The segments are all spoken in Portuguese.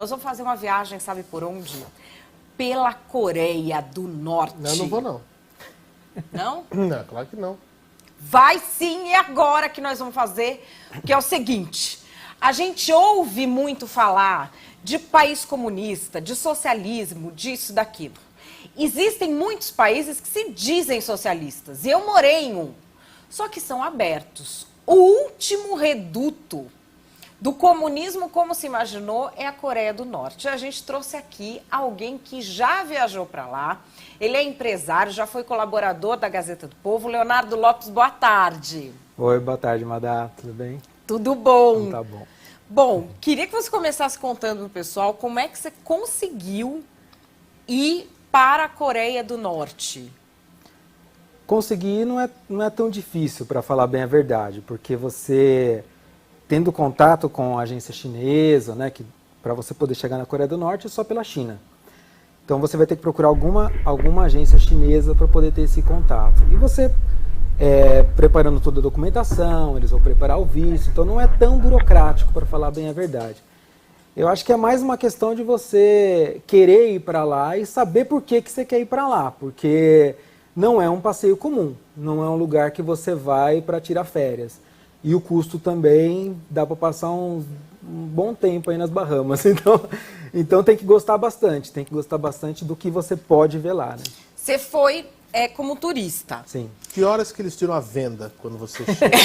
Nós vamos fazer uma viagem, sabe por onde? Pela Coreia do Norte. Não, não vou não. Não? Não, claro que não. Vai sim, e agora que nós vamos fazer, que é o seguinte. A gente ouve muito falar de país comunista, de socialismo, disso, daquilo. Existem muitos países que se dizem socialistas, e eu morei em um. Só que são abertos. O último reduto do comunismo, como se imaginou, é a Coreia do Norte. A gente trouxe aqui alguém que já viajou para lá. Ele é empresário, já foi colaborador da Gazeta do Povo. Leonardo Lopes, boa tarde. Oi, boa tarde, Madá. Tudo bem? Tudo bom. Então, tá bom. Bom, queria que você começasse contando pro pessoal como é que você conseguiu ir para a Coreia do Norte. Conseguir não é tão difícil, para falar bem a verdade, porque você, tendo contato com a agência chinesa, né, que para você poder chegar na Coreia do Norte é só pela China. Então você vai ter que procurar alguma agência chinesa para poder ter esse contato. E você, preparando toda a documentação, eles vão preparar o visto, então não é tão burocrático, para falar bem a verdade. Eu acho que é mais uma questão de você querer ir para lá e saber por que você quer ir para lá, porque não é um passeio comum, não é um lugar que você vai para tirar férias. E o custo também dá para passar um bom tempo aí nas Bahamas, então tem que gostar bastante do que você pode ver lá, né? Você foi como turista. Sim. Que horas que eles tiram a venda quando você chega?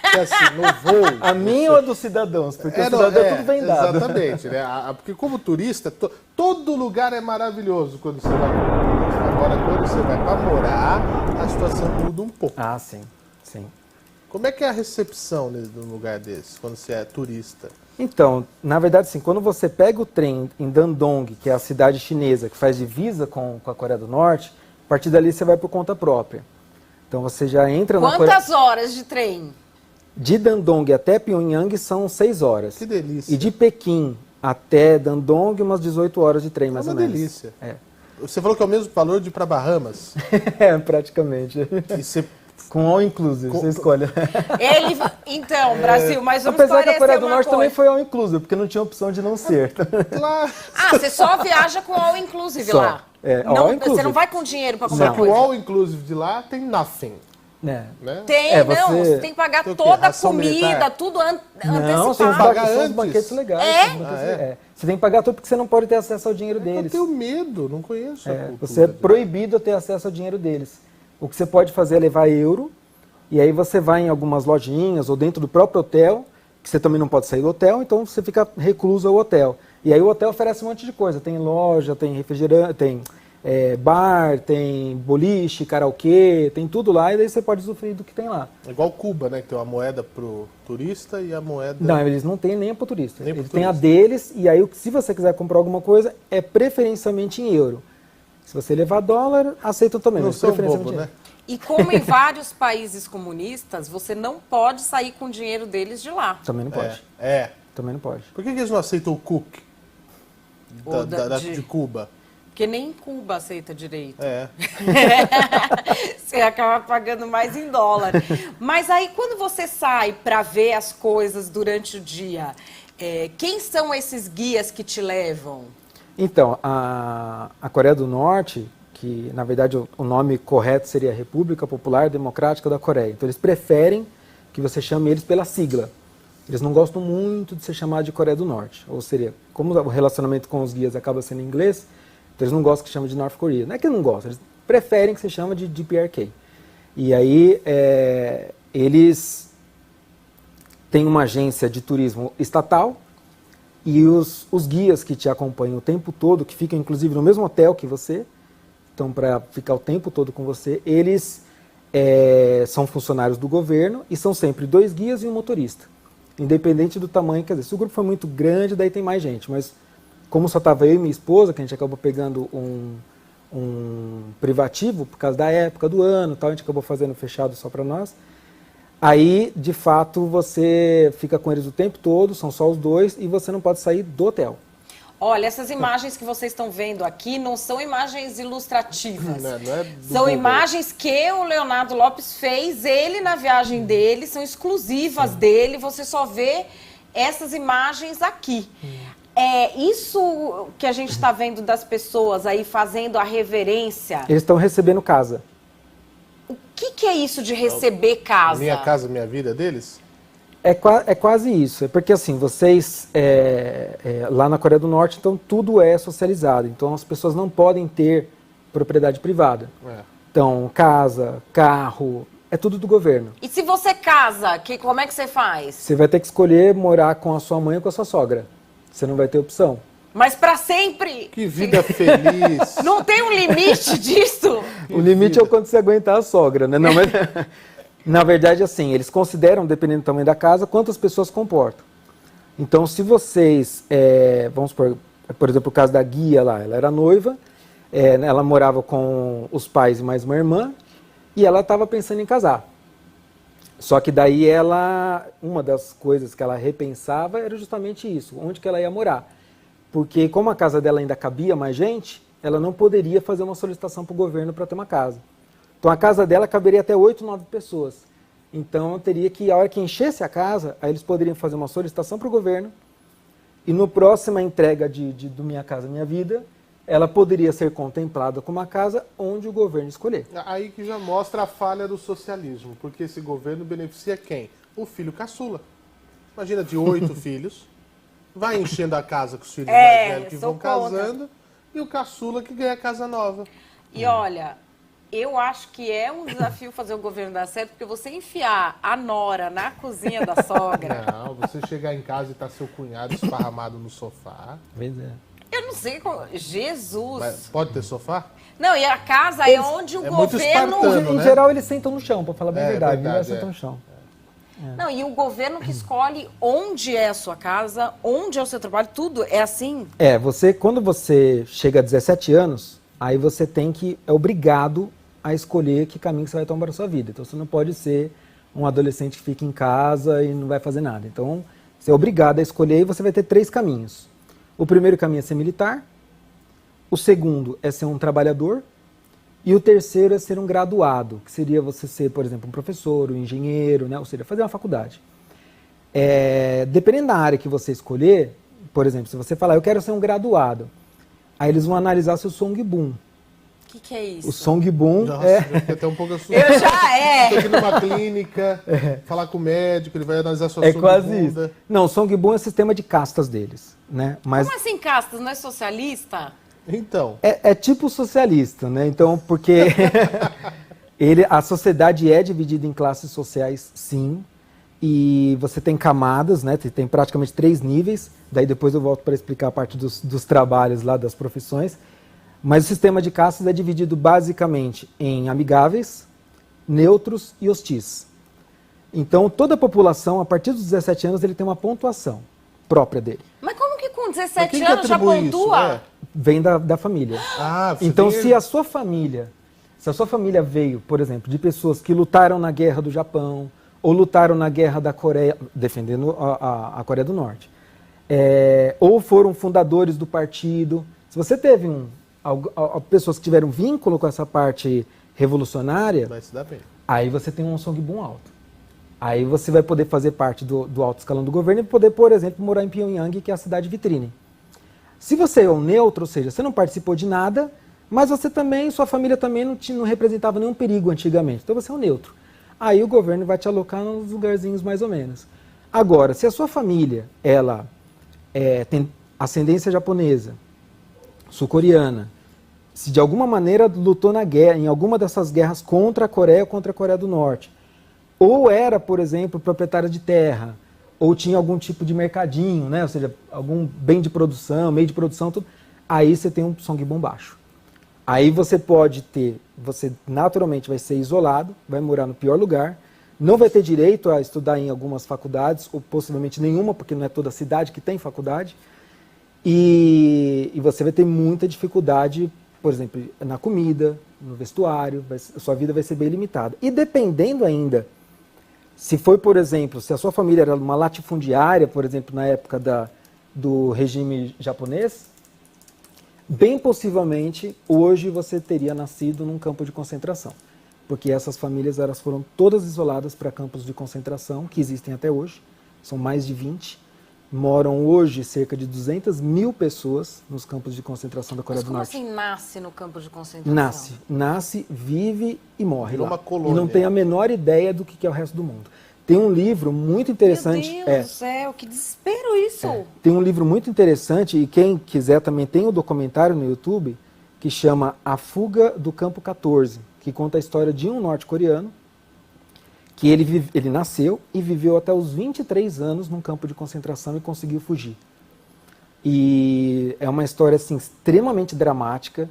Porque assim, no voo... A minha ou a dos cidadãos? Porque o cidadão é tudo vendado. Exatamente, né? Porque como turista, todo lugar é maravilhoso quando você vai como turista. Agora, quando você vai para morar, a situação muda um pouco. Ah, sim, sim. Como é que é a recepção num lugar desse, quando você é turista? Então, na verdade, assim, quando você pega o trem em Dandong, que é a cidade chinesa que faz divisa com a Coreia do Norte, a partir dali você vai por conta própria. Então você já entra na Coreia... Quantas horas de trem? De Dandong até Pyongyang são 6 horas. Que delícia. E de Pequim até Dandong, umas 18 horas de trem, mais ou menos. É uma delícia. É. Você falou que é o mesmo valor de ir para Bahamas? É, praticamente. E você... Com all inclusive, você escolhe. Então, Brasil, mas vamos Apesar que a Coreia do uma Norte coisa. também foi all inclusive, porque não tinha opção de não ser. Claro. Ah, você só viaja com all inclusive Só. lá? É, Não, all inclusive. Você não vai com dinheiro para Só comprar que coisa? o all inclusive de lá tem nothing. É. Né? Tem, você tem que pagar Tem o quê? toda a Ração comida, militar? tudo Não, você tem que antecipado. pagar são os antes. banquetes legais. É? são os banquetes legais. Você tem que pagar tudo porque você não pode ter acesso ao dinheiro Eu deles. tenho medo, não conheço a cultura. Você é proibido a ter acesso ao dinheiro deles. O que você pode fazer é levar euro, e aí você vai em algumas lojinhas ou dentro do próprio hotel, que você também não pode sair do hotel, então você fica recluso ao hotel. E aí o hotel oferece um monte de coisa. Tem loja, tem refrigerante, tem bar, tem boliche, karaokê, tem tudo lá, e daí você pode usufruir do que tem lá. É igual Cuba, né? Que tem uma moeda pro turista e a moeda... Não, eles não têm nem para o turista. Nem pro Eles têm a turista. deles, e aí se você quiser comprar alguma coisa, é preferencialmente em euro. Se você levar dólar, aceitam também. Não mas são preferencialmente bobo, em né? euro. E como em vários países comunistas, você não pode sair com o dinheiro deles de lá. Também não pode. Também não pode. Por que eles não aceitam o cook Ou de Cuba? Porque nem Cuba aceita direito. É. Você acaba pagando mais em dólar. Mas aí, quando você sai para ver as coisas durante o dia, quem são esses guias que te levam? Então, a Coreia do Norte, que na verdade o nome correto seria República Popular Democrática da Coreia. Então eles preferem que você chame eles pela sigla. Eles não gostam muito de ser chamado de Coreia do Norte. Ou seria, como o relacionamento com os guias acaba sendo em inglês, então eles não gostam que chame de North Korea. Não é que não gostam, eles preferem que se chame de DPRK. E aí eles têm uma agência de turismo estatal, e os guias que te acompanham o tempo todo, que ficam inclusive no mesmo hotel que você, então para ficar o tempo todo com você, eles são funcionários do governo e são sempre 2 guias e um motorista, independente do tamanho. Quer dizer, se o grupo foi muito grande, daí tem mais gente, mas como só estava eu e minha esposa, que a gente acabou pegando um privativo, por causa da época do ano, tal, a gente acabou fazendo fechado só para nós. Aí, de fato, você fica com eles o tempo todo, são só os 2, e você não pode sair do hotel. Olha, essas imagens que vocês estão vendo aqui não são imagens ilustrativas. Não é São imagens que o Leonardo Lopes fez, ele na viagem dele, são exclusivas dele, você só vê essas imagens aqui. É isso que a gente está vendo das pessoas aí fazendo a reverência. Eles estão recebendo casa. O que é isso de receber casa? Minha casa, minha vida deles? É quase isso. É porque assim, vocês lá na Coreia do Norte, então tudo é socializado. Então as pessoas não podem ter propriedade privada. É. Então, casa, carro, é tudo do governo. E se você casa, como é que você faz? Você vai ter que escolher morar com a sua mãe ou com a sua sogra. Você não vai ter opção. Mas para sempre? Que vida feliz. Não tem um limite disso? O limite é o quanto você aguentar a sogra, né? Não, mas, na verdade, assim, eles consideram, dependendo do tamanho da casa, quantas pessoas comportam. Então, se vocês, vamos por exemplo, o caso da Guia lá, ela era noiva, ela morava com os pais e mais uma irmã, e ela estava pensando em casar. Só que daí uma das coisas que ela repensava era justamente isso, onde que ela ia morar. Porque como a casa dela ainda cabia mais gente, ela não poderia fazer uma solicitação para o governo para ter uma casa. Então a casa dela caberia até 8, 9 pessoas. Então teria que, a hora que enchesse a casa, aí eles poderiam fazer uma solicitação para o governo, e no próxima entrega do Minha Casa Minha Vida, ela poderia ser contemplada como uma casa onde o governo escolher. Aí que já mostra a falha do socialismo, porque esse governo beneficia quem? O filho caçula. Imagina, de 8 filhos, vai enchendo a casa com os filhos mais velhos que vão casando, e o caçula que ganha a casa nova. E olha, eu acho que é um desafio fazer o governo dar certo, porque você enfiar a nora na cozinha da sogra... Não, você chegar em casa e tá seu cunhado esparramado no sofá. Pois é. Eu não sei como... Jesus! Mas pode ter sofá? Não, e a casa é onde o muito governo... espartano, Em né? geral, eles sentam no chão, para falar bem a verdade, verdade. Eles sentam no chão. Não, e o governo que escolhe onde é a sua casa, onde é o seu trabalho, tudo é assim? Quando você chega a 17 anos, aí você é obrigado a escolher que caminho você vai tomar para a sua vida. Então você não pode ser um adolescente que fica em casa e não vai fazer nada. Então você é obrigado a escolher e você vai ter 3 caminhos. O primeiro caminho é ser militar, o segundo é ser um trabalhador e o terceiro é ser um graduado, que seria você ser, por exemplo, um professor, um engenheiro, né? Ou seja, fazer uma faculdade. Dependendo da área que você escolher, por exemplo, se você falar, eu quero ser um graduado, aí eles vão analisar seu Songbun. O que é isso? O Songbun Nossa, eu fiquei até um pouco assustado. Eu já Tem que ir numa clínica, falar com o médico, ele vai analisar sua É quase songbunda. isso. Não, o Songbun é o sistema de castas deles, né? Mas Como assim, castas? Não é socialista? Então, é tipo socialista, né? Então, porque a sociedade é dividida em classes sociais, sim, e você tem camadas, né? Tem praticamente 3 níveis, daí depois eu volto para explicar a parte dos trabalhos lá, das profissões. Mas o sistema de castas é dividido basicamente em amigáveis, neutros e hostis. Então, toda a população, a partir dos 17 anos, ele tem uma pontuação própria dele. Mas como que com mas 17 quem que anos já atribui isso? pontua? Vem da família. Ah, você Então, tem- se a sua família veio, por exemplo, de pessoas que lutaram na guerra do Japão, ou lutaram na guerra da Coreia, defendendo a Coreia do Norte, ou foram fundadores do partido, se você teve pessoas que tiveram vínculo com essa parte revolucionária, vai se dar bem. aí você tem um Songbun alto. Aí você vai poder fazer parte do alto escalão do governo e poder, por exemplo, morar em Pyongyang, que é a cidade vitrine. Se você é um neutro, ou seja, você não participou de nada, mas você também, sua família também não representava nenhum perigo antigamente. Então você é um neutro. Aí o governo vai te alocar nos lugarzinhos mais ou menos. Agora, se a sua família, ela tem ascendência japonesa, sul-coreana, se de alguma maneira lutou na guerra, em alguma dessas guerras contra a Coreia ou contra a Coreia do Norte, ou era, por exemplo, proprietária de terra, ou tinha algum tipo de mercadinho, né? Ou seja, algum bem de produção, meio de produção, tudo, aí você tem um Songbun baixo. Aí você naturalmente vai ser isolado, vai morar no pior lugar, não vai ter direito a estudar em algumas faculdades, ou possivelmente nenhuma, porque não é toda cidade que tem faculdade, e você vai ter muita dificuldade, por exemplo, na comida, no vestuário, sua vida vai ser bem limitada. E dependendo ainda, se foi, por exemplo, se a sua família era uma latifundiária, por exemplo, na época do regime japonês, bem possivelmente hoje você teria nascido num campo de concentração. Porque essas famílias elas foram todas isoladas para campos de concentração, que existem até hoje, são mais de 20, moram hoje cerca de 200 mil pessoas nos campos de concentração da Coreia Mas do como Norte. assim nasce no campo de concentração? Nasce, vive e morre Virou lá. uma colônia. E não tem a menor ideia do que é o resto do mundo. Tem um livro muito interessante. Meu Deus do céu, que desespero isso! Tem um livro muito interessante, e quem quiser também tem um documentário no YouTube, que chama A Fuga do Campo 14, que conta a história de um norte-coreano, que ele nasceu e viveu até os 23 anos num campo de concentração e conseguiu fugir. E é uma história assim, extremamente dramática,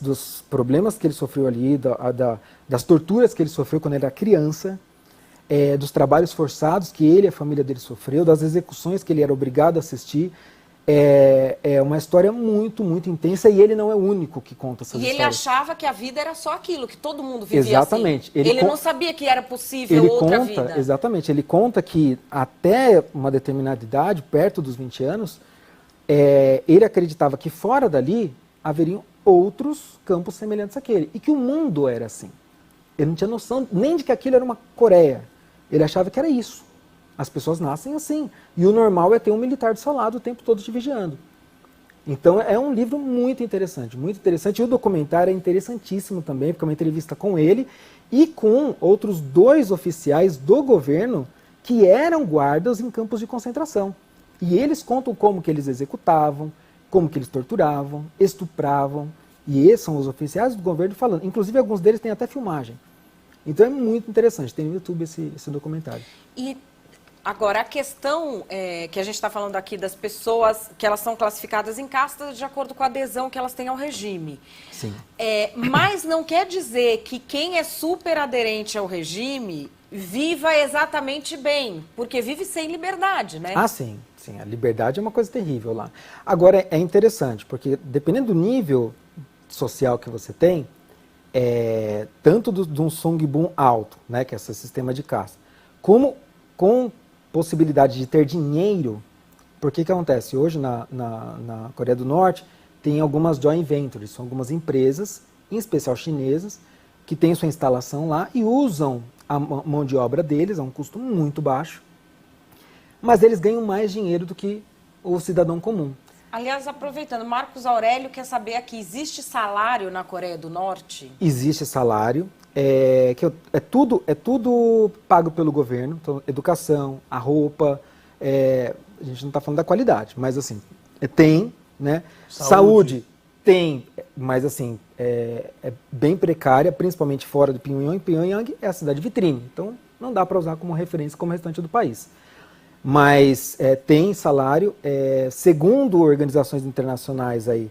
dos problemas que ele sofreu ali, das torturas que ele sofreu quando ele era criança, dos trabalhos forçados que ele e a família dele sofreu, das execuções que ele era obrigado a assistir. É uma história muito, muito intensa e ele não é o único que conta essas histórias. E ele achava que a vida era só aquilo, que todo mundo vivia Exatamente. assim. Ele não sabia que era possível outra vida. Exatamente. Ele conta que até uma determinada idade, perto dos 20 anos, ele acreditava que fora dali haveriam outros campos semelhantes àquele. E que o mundo era assim. Ele não tinha noção nem de que aquilo era uma Coreia. Ele achava que era isso. As pessoas nascem assim. E o normal é ter um militar do seu lado o tempo todo te vigiando. Então é um livro muito interessante, muito interessante. E o documentário é interessantíssimo também, porque é uma entrevista com ele e com outros 2 oficiais do governo que eram guardas em campos de concentração. E eles contam como que eles executavam, como que eles torturavam, estupravam. E esses são os oficiais do governo falando. Inclusive alguns deles têm até filmagem. Então é muito interessante, tem no YouTube esse documentário. E agora, a questão que a gente está falando aqui das pessoas que elas são classificadas em castas de acordo com a adesão que elas têm ao regime. Sim. Mas não quer dizer que quem é super aderente ao regime viva exatamente bem, porque vive sem liberdade, né? Ah, sim. Sim, a liberdade é uma coisa terrível lá. Agora, é interessante, porque dependendo do nível social que você tem, tanto de um Songbun alto, né, que é esse sistema de casta, como com possibilidade de ter dinheiro, porque que acontece? Hoje na Coreia do Norte tem algumas joint ventures, são algumas empresas, em especial chinesas, que têm sua instalação lá e usam a mão de obra deles a um custo muito baixo, mas eles ganham mais dinheiro do que o cidadão comum. Aliás, aproveitando, Marcos Aurélio quer saber aqui, existe salário na Coreia do Norte? Existe salário, é tudo pago pelo governo, então, educação, a roupa, a gente não está falando da qualidade, mas assim, tem, né? Saúde tem, mas assim, é bem precária, principalmente fora do Pyongyang. Pyongyang é a cidade vitrine, então não dá para usar como referência como o restante do país. Mas tem salário, segundo organizações internacionais aí,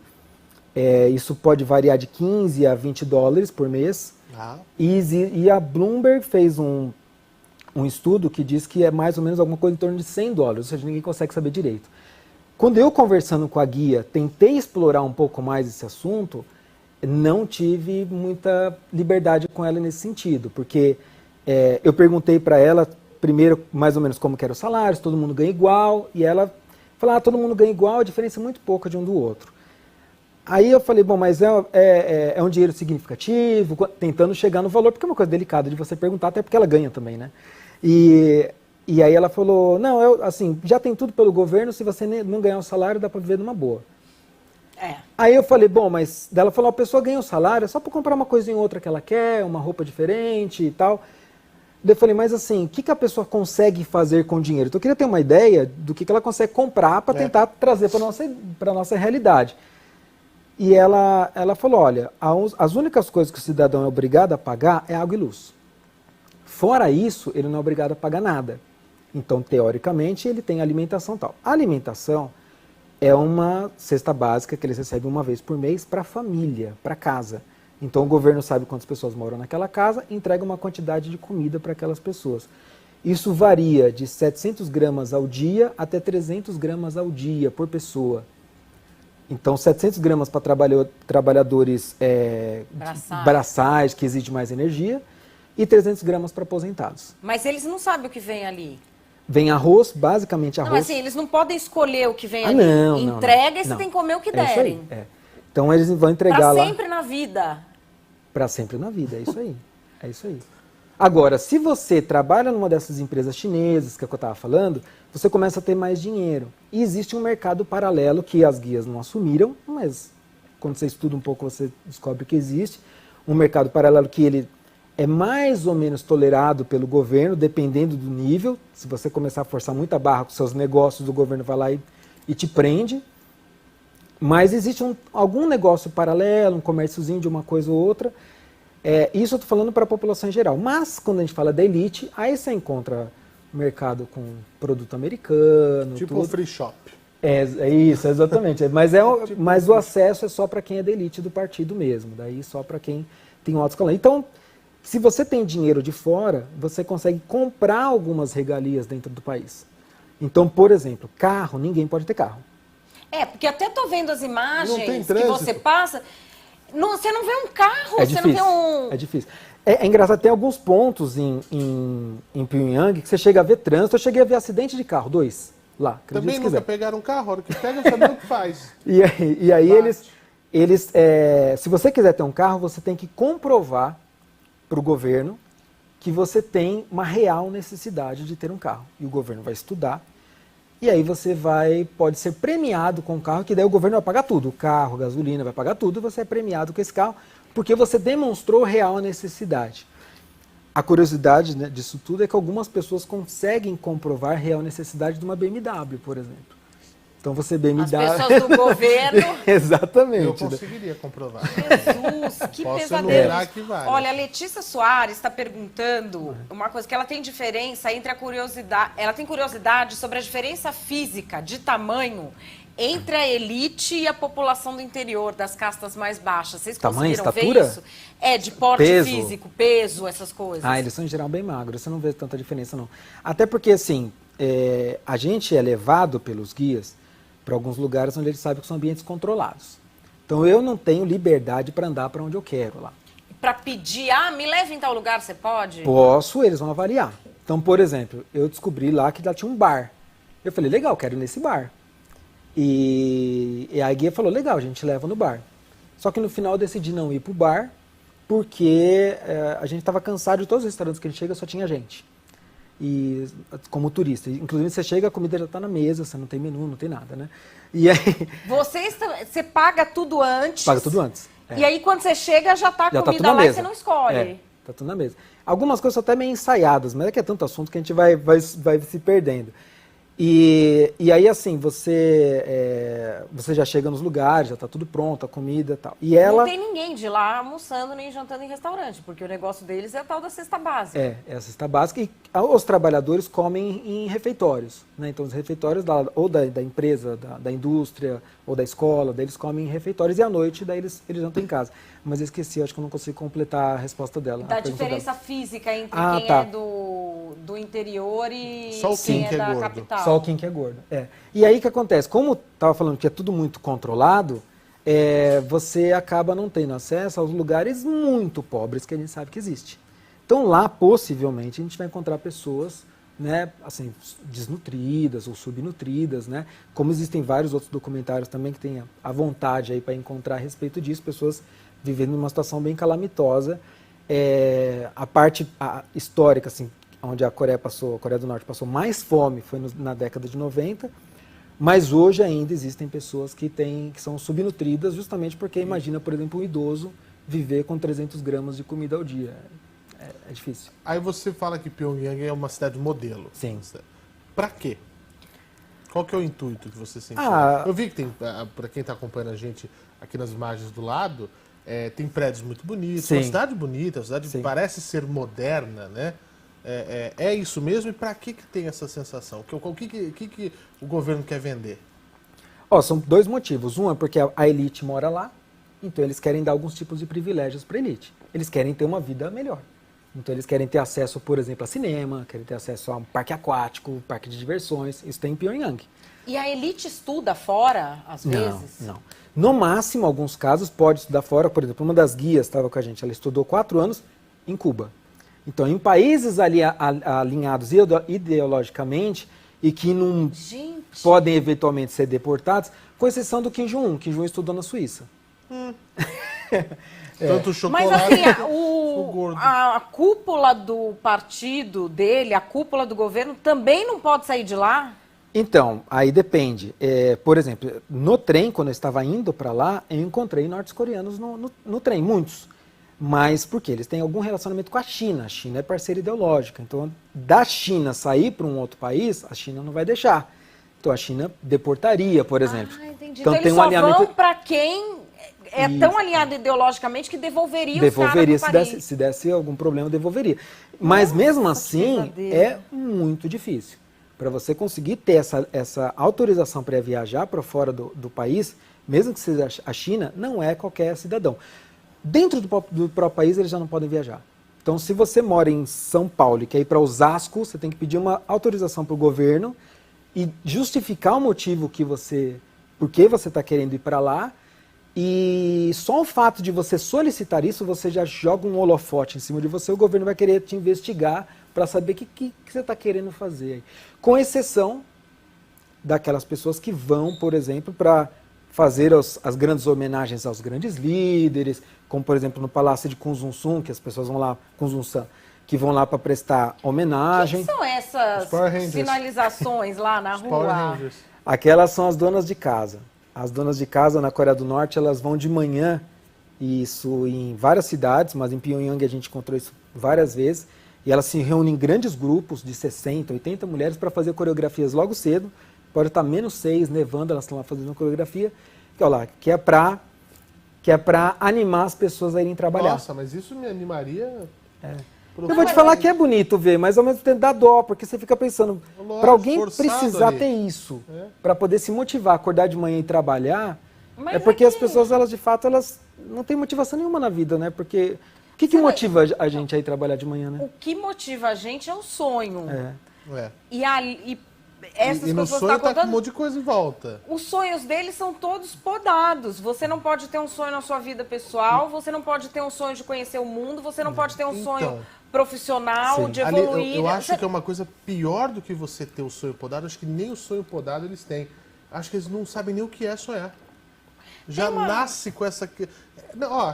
isso pode variar de 15 a 20 dólares por mês. E a Bloomberg fez um estudo que diz que é mais ou menos alguma coisa em torno de 100 dólares, ou seja, ninguém consegue saber direito. Quando eu conversando com a guia, tentei explorar um pouco mais esse assunto, não tive muita liberdade com ela nesse sentido, porque eu perguntei para ela primeiro mais ou menos como que era o salário, se todo mundo ganha igual, e ela falou, todo mundo ganha igual, a diferença é muito pouca de um do outro. Aí eu falei, bom, mas é um dinheiro significativo, tentando chegar no valor, porque é uma coisa delicada de você perguntar, até porque ela ganha também, né? E aí ela falou, não, assim, já tem tudo pelo governo, se você não ganhar o salário, dá para viver numa boa. Aí eu falei, bom, mas ela falou, a pessoa ganha o salário só para comprar uma coisinha ou outra que ela quer, uma roupa diferente e tal. Daí eu falei, mas assim, o que a pessoa consegue fazer com o dinheiro? Então eu queria ter uma ideia do que ela consegue comprar para tentar trazer para a nossa realidade. E ela falou, olha, as únicas coisas que o cidadão é obrigado a pagar é água e luz. Fora isso, ele não é obrigado a pagar nada. Então, teoricamente, ele tem alimentação e tal. A alimentação é uma cesta básica que eles recebem uma vez por mês para a família, para casa. Então, o governo sabe quantas pessoas moram naquela casa e entrega uma quantidade de comida para aquelas pessoas. Isso varia de 700 gramas ao dia até 300 gramas ao dia por pessoa. Então, 700 gramas para trabalhadores braçais, que exigem mais energia, e 300 gramas para aposentados. Mas eles não sabem o que vem ali. Vem arroz, basicamente arroz. Não, assim, eles não podem escolher o que vem ali. Não, entrega e você tem que comer o que derem. Isso aí, Então, eles vão entregar pra lá... sempre na vida. Para sempre na vida, é isso aí. É isso aí. Agora, se você trabalha numa dessas empresas chinesas que eu estava falando, você começa a ter mais dinheiro. E existe um mercado paralelo que as guias não assumiram, mas quando você estuda um pouco você descobre que existe. Um mercado paralelo que ele é mais ou menos tolerado pelo governo, dependendo do nível. Se você começar a forçar muita barra com seus negócios, o governo vai lá e te prende. Mas existe algum negócio paralelo, um comérciozinho de uma coisa ou outra. Isso eu estou falando para a população em geral. Mas quando a gente fala da elite, aí você encontra mercado com produto americano. Tipo tudo. um free shop. É isso, exatamente. Mas o acesso é só para quem é da elite do partido mesmo. Daí só para quem tem um alto escalão. Então, se você tem dinheiro de fora, você consegue comprar algumas regalias dentro do país. Então, por exemplo, carro, ninguém pode ter carro. Porque até tô vendo as imagens que trânsito. você passa, você não vê um carro, É você difícil, não vê é difícil. É engraçado, tem alguns pontos em Pyongyang que você chega a ver trânsito. Eu cheguei a ver acidente de carro, 2, lá. Acredite Também se nunca quiser. pegaram um carro, a hora que pega, sabe o que faz. E aí Bate. se você quiser ter um carro, você tem que comprovar para o governo que você tem uma real necessidade de ter um carro. E o governo vai estudar. E aí você pode ser premiado com o carro, que daí o governo vai pagar tudo. O carro, a gasolina, vai pagar tudo, e você é premiado com esse carro, porque você demonstrou real necessidade. A curiosidade, né, disso tudo é que algumas pessoas conseguem comprovar real necessidade de uma BMW, por exemplo. Então você BMW... As pessoas do governo... Exatamente. Eu né? conseguiria comprovar. Jesus, que Posso pesadelo. enumerar aqui vários. Olha, a Letícia Soares está perguntando uma coisa, que ela tem diferença entre a curiosidade... Ela tem curiosidade sobre a diferença física de tamanho entre a elite e a população do interior, das castas mais baixas. Vocês Tamanho, conseguiram ver estatura? isso? De porte Peso? físico, peso, essas coisas. Eles são em geral bem magros, você não vê tanta diferença não. Até porque, assim, a gente é levado pelos guias para alguns lugares onde eles sabem que são ambientes controlados. Então eu não tenho liberdade para andar para onde eu quero lá. Para pedir, me leve em tal lugar, você pode? Posso, eles vão avaliar. Então, por exemplo, eu descobri lá que lá tinha um bar. Eu falei, legal, quero ir nesse bar. E a guia falou, legal, a gente leva no bar. Só que no final eu decidi não ir pro bar, porque a gente estava cansado de todos os restaurantes que a gente chega, só tinha gente. E como turista. Inclusive você chega, a comida já está na mesa, você não tem menu, não tem nada, né? E aí... Você paga tudo antes. Paga tudo antes. E aí quando você chega já está a Já tá comida tudo na lá e mesa. você não escolhe. Tá tudo na mesa. Algumas coisas são até meio ensaiadas, mas é que é tanto assunto que a gente vai se perdendo. E aí, assim, você já chega nos lugares, já está tudo pronto, a comida e tal. E ela... Não tem ninguém de lá almoçando nem jantando em restaurante, porque o negócio deles é a tal da cesta básica. É a cesta básica. E os trabalhadores comem em refeitórios, né? Então, os refeitórios ou da empresa, da indústria, ou da escola, daí eles comem em refeitórios e à noite, daí eles jantam em casa. Mas eu esqueci, acho que eu não consigo completar a resposta dela. Da diferença física entre quem tá. é do interior e Só o quem Kim que é da gordo. capital. Só o Kim que é gordo. E aí o que acontece? Como estava falando que é tudo muito controlado, você acaba não tendo acesso aos lugares muito pobres que a gente sabe que existe. Então lá, possivelmente, a gente vai encontrar pessoas, né, assim, desnutridas ou subnutridas, né? Como existem vários outros documentários também que têm a vontade aí para encontrar a respeito disso, pessoas vivendo numa situação bem calamitosa. A parte histórica, assim, onde a Coreia do Norte passou mais fome foi na década de 90, mas hoje ainda existem pessoas que são subnutridas justamente porque imagina, por exemplo, um idoso viver com 300 gramas de comida ao dia. É difícil. Aí você fala que Pyongyang é uma cidade modelo. Sim. Pra quê? Qual que é o intuito que você sentiu? Eu vi que tem, para quem está acompanhando a gente aqui nas imagens do lado, tem prédios muito bonitos, Sim. uma cidade bonita, uma cidade Sim. parece ser moderna, né? É isso mesmo? E para que tem essa sensação? O que o governo quer vender? São 2 motivos. Um é porque a elite mora lá, então eles querem dar alguns tipos de privilégios para a elite. Eles querem ter uma vida melhor. Então eles querem ter acesso, por exemplo, a cinema, querem ter acesso a um parque aquático, parque de diversões. Isso tem em Pyongyang. E a elite estuda fora, às vezes? Não. No máximo, alguns casos, pode estudar fora. Por exemplo, uma das guias estava com a gente, ela estudou 4 anos em Cuba. Então, em países alinhados ideologicamente e que não podem eventualmente ser deportados, com exceção do Kim Jong-un. Kim Jong-un estudou na Suíça. Tanto chocolate... Mas assim, gordo. a cúpula do partido dele, a cúpula do governo, também não pode sair de lá? Então, aí depende. Por exemplo, no trem, quando eu estava indo para lá, eu encontrei norte-coreanos no trem, muitos. Mas por quê? Eles têm algum relacionamento com a China. A China é parceira ideológica. Então, da China sair para um outro país, a China não vai deixar. Então, a China deportaria, por exemplo. Ah, entendi. Então, Então tem eles um só alinhamento... vão para quem é tão alinhado ideologicamente que devolveria os caras Devolveria, pro país. se desse algum problema, devolveria. Mas mesmo que assim, pesadelo. é muito difícil. Para você conseguir ter essa autorização para viajar para fora do país, mesmo que seja a China, não é qualquer cidadão. Dentro do próprio país, eles já não podem viajar. Então, se você mora em São Paulo e quer ir para Osasco, você tem que pedir uma autorização para o governo e justificar o motivo por que você está querendo ir para lá. E só o fato de você solicitar isso, você já joga um holofote em cima de você, o governo vai querer te investigar para saber o que você está querendo fazer aí. Com exceção daquelas pessoas que vão, por exemplo, para fazer as grandes homenagens aos grandes líderes, como, por exemplo, no Palácio de Kunzumsum, que as pessoas vão lá, Kunzumsum, que vão lá para prestar homenagem. O que são essas Os Power Rangers. sinalizações lá na Os Power rua? Rangers. Aquelas são as donas de casa. As donas de casa na Coreia do Norte, elas vão de manhã, isso em várias cidades, mas em Pyongyang a gente encontrou isso várias vezes, e elas se reúnem em grandes grupos de 60, 80 mulheres para fazer coreografias logo cedo. Pode estar -6, nevando, elas estão lá fazendo uma coreografia, que é para animar as pessoas a irem trabalhar. Nossa, mas isso me animaria... Eu vou te falar que é bonito ver, mas ao mesmo tempo dá dó, porque você fica pensando, Lógico, para alguém forçado precisar ali. ter isso, para poder se motivar, acordar de manhã e trabalhar, Mas é porque é as que- pessoas, elas de fato, elas não têm motivação nenhuma na vida, né? Porque o que motiva a gente a ir trabalhar de manhã, né? O que motiva a gente é o sonho. É. E essas E no coisas que você sonho está tá com um contando, monte de coisa em volta. os sonhos deles são todos podados. Você não pode ter um sonho na sua vida pessoal, você não pode ter um sonho de conhecer o mundo, você não pode ter um sonho profissional, Sim. de Ali, evoluir. eu acho Você- que é uma coisa pior do que você ter o sonho podado. Acho que nem o sonho podado eles têm. Acho que eles não sabem nem o que é sonhar. Já nasce com essa... Não, ó,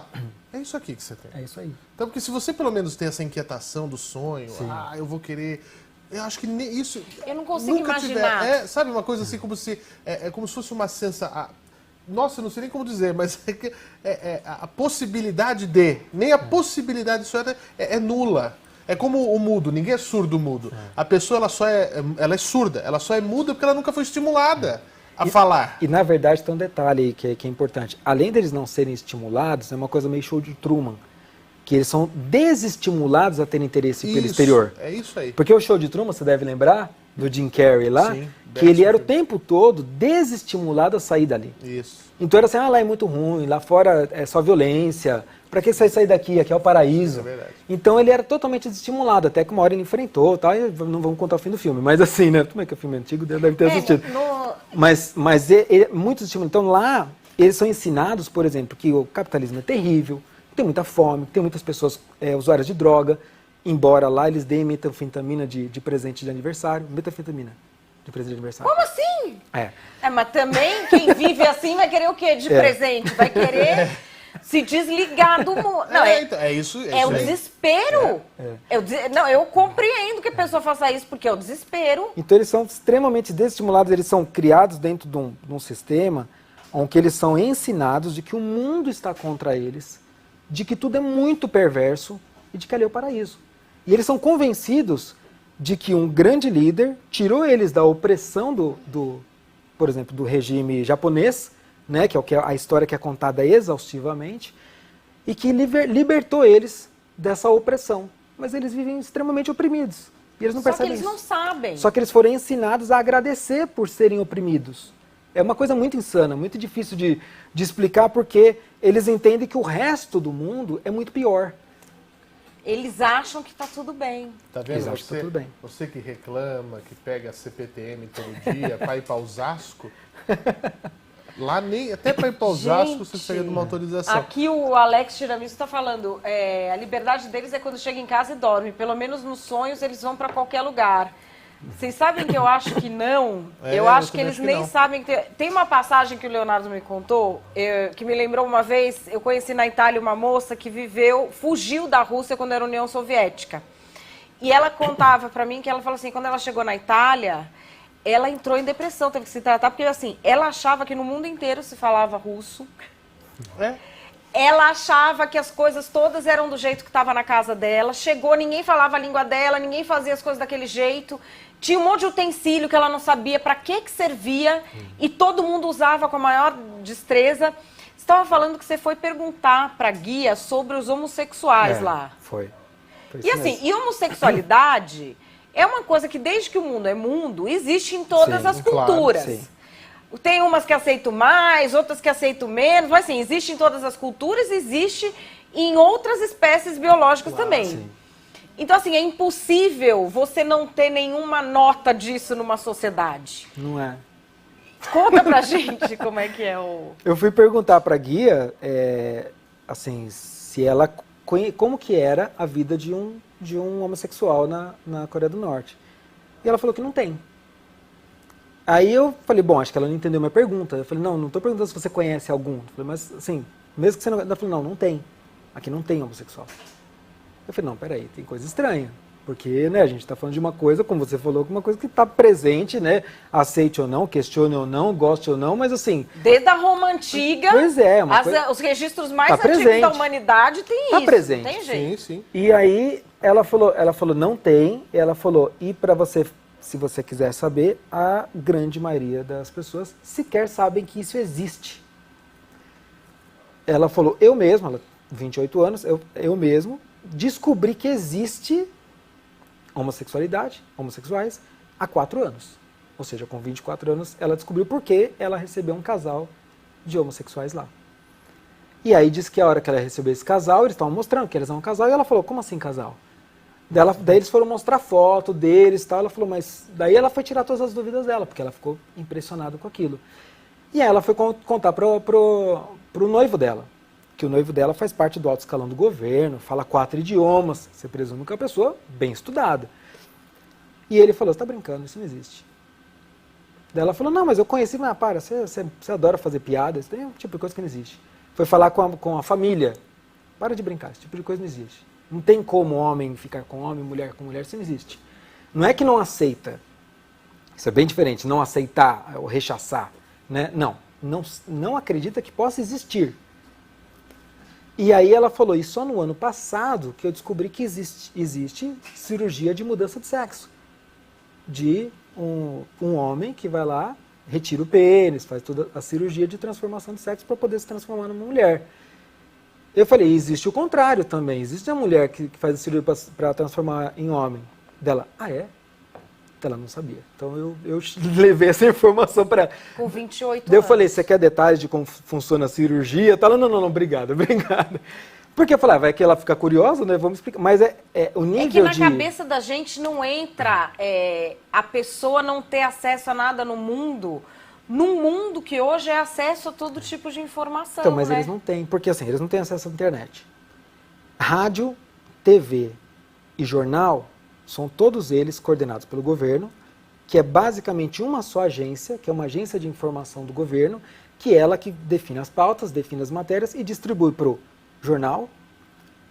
é isso aqui que você tem. É isso aí. Então, porque se você pelo menos tem essa inquietação do sonho, eu vou querer... Eu acho que nem isso... Eu não consigo nunca imaginar. sabe, uma coisa assim, como se... É como se fosse uma sensação... Nossa, eu não sei nem como dizer, mas a possibilidade de... Nem a possibilidade de sonhar é nula. É como o mudo, ninguém é surdo mudo. A pessoa, ela é surda, ela só é muda porque ela nunca foi estimulada a falar. E na verdade tem um detalhe aí que é importante. Além deles não serem estimulados, é uma coisa meio show de Truman. Que eles são desestimulados a ter interesse pelo exterior. É isso aí. Porque o show de Truman, você deve lembrar, do Jim Carrey lá, Sim, que ele era o Best tempo todo desestimulado a sair dali. Isso. Então era assim, lá é muito ruim, lá fora é só violência, pra que você sair daqui? Aqui é o paraíso. É verdade. Então ele era totalmente desestimulado, até que uma hora ele enfrentou, tá? E não vamos contar o fim do filme, mas assim, né? Como é que é o filme antigo? Deve ter assistido. Mas ele é muito estimulado. Então lá, eles são ensinados, por exemplo, que o capitalismo é terrível, tem muita fome, tem muitas pessoas usuárias de droga, embora lá eles deem metanfetamina de presente de aniversário. Metanfetamina de presente de aniversário. Como assim? É. Mas também quem vive assim vai querer o quê de presente? Vai querer se desligar do mundo. Não, Então, é isso. é o aí. desespero. Não, eu compreendo que a pessoa faça isso, porque é o desespero. Então eles são extremamente desestimulados, eles são criados dentro de um sistema onde eles são ensinados de que o mundo está contra eles, de que tudo é muito perverso e de que ali é o paraíso. E eles são convencidos de que um grande líder tirou eles da opressão por exemplo, do regime japonês, né, que é a história que é contada exaustivamente, e que libertou eles dessa opressão. Mas eles vivem extremamente oprimidos. E eles não Só que percebem eles isso. não sabem. Só que eles foram ensinados a agradecer por serem oprimidos. É uma coisa muito insana, muito difícil de explicar, porque eles entendem que o resto do mundo é muito pior. Eles acham que tá tudo bem. Tá vendo? Eles acham que tá tudo bem. Você que reclama, que pega a CPTM todo dia para ir para Osasco, lá nem até para ir para Osasco você precisa de uma autorização. Aqui o Alex Tiramisu está falando, a liberdade deles é quando chega em casa e dorme. Pelo menos nos sonhos eles vão para qualquer lugar. Vocês sabem que eu acho que não? É, eu acho que também eles acho que nem não. sabem que tem uma passagem que o Leonardo me contou, que me lembrou uma vez, eu conheci na Itália uma moça que fugiu da Rússia quando era União Soviética. E ela contava pra mim que ela falou assim, quando ela chegou na Itália, ela entrou em depressão, teve que se tratar, porque assim, ela achava que no mundo inteiro se falava russo. É. Ela achava que as coisas todas eram do jeito que estava na casa dela. Chegou, ninguém falava a língua dela, ninguém fazia as coisas daquele jeito. Tinha um monte de utensílio que ela não sabia para que servia e todo mundo usava com a maior destreza. Você estava falando que você foi perguntar para a guia sobre os homossexuais lá. Foi E isso assim, mesmo. e homossexualidade é uma coisa que desde que o mundo é mundo, existe em todas Sim, as claro, culturas. sim. Tem umas que aceitam mais, outras que aceitam menos, mas assim, existe em todas as culturas, existe em outras espécies biológicas também. sim. Então, assim, é impossível você não ter nenhuma nota disso numa sociedade. Não é. Conta pra gente como é que é o... Eu fui perguntar para a guia, assim, se ela como que era a vida de um homossexual na Coreia do Norte. E ela falou que não tem. Aí eu falei, bom, acho que ela não entendeu minha pergunta. Eu falei, não estou perguntando se você conhece algum. Eu falei, mas assim, mesmo que você não... Ela falou, não tem. Aqui não tem homossexual. Eu falei, não, peraí, tem coisa estranha. Porque, né, a gente está falando de uma coisa, como você falou, uma coisa que está presente, né? Aceite ou não, questione ou não, goste ou não, mas assim... Desde a Roma Antiga, Pois é, uma coisa... os registros mais Tá antigos presente. da humanidade tem Tá isso. presente. Não tem jeito. Sim, sim. E aí ela falou, não tem. Ela falou, e para você, se você quiser saber, a grande maioria das pessoas sequer sabem que isso existe. Ela falou, eu mesmo, ela 28 anos, eu mesmo descobri que existe homossexuais, há 4 anos. Ou seja, com 24 anos, ela descobriu porque ela recebeu um casal de homossexuais lá. E aí disse que a hora que ela recebeu esse casal, eles estavam mostrando que eles eram um casal, e ela falou, como assim casal? Daí eles foram mostrar foto deles e tal, ela falou, mas... Daí ela foi tirar todas as dúvidas dela, porque ela ficou impressionada com aquilo. E aí ela foi contar pro noivo dela, que o noivo dela faz parte do alto escalão do governo, fala 4 idiomas, você presume que é uma pessoa bem estudada. E ele falou, você tá brincando, isso não existe. Daí ela falou, não, mas eu conheci, mas para, você adora fazer piadas, tem um tipo de coisa que não existe. Foi falar com a família, para de brincar, esse tipo de coisa não existe. Não tem como homem ficar com homem, mulher com mulher, isso não existe. Não é que não aceita, isso é bem diferente, não aceitar ou rechaçar, né? Não acredita que possa existir. E aí ela falou, e só no ano passado que eu descobri que existe cirurgia de mudança de sexo. De um homem que vai lá, retira o pênis, faz toda a cirurgia de transformação de sexo para poder se transformar numa mulher. Eu falei, existe o contrário também. Existe a mulher que faz a cirurgia para transformar em homem. Dela, é? Ela não sabia. Então eu levei essa informação para ela. Com 28 Daí eu anos. falei, você quer detalhes de como funciona a cirurgia? Ela, não, obrigado. Porque eu falei, vai que ela fica curiosa, né? Vamos explicar. Mas o nível É que na cabeça da gente não entra a pessoa não ter acesso a nada no mundo, num mundo que hoje é acesso a todo tipo de informação, Então, mas né? eles não têm, porque assim, eles não têm acesso à internet. Rádio, TV e jornal são todos eles coordenados pelo governo, que é basicamente uma só agência, que é uma agência de informação do governo, que é ela que define as pautas, define as matérias e distribui para o jornal,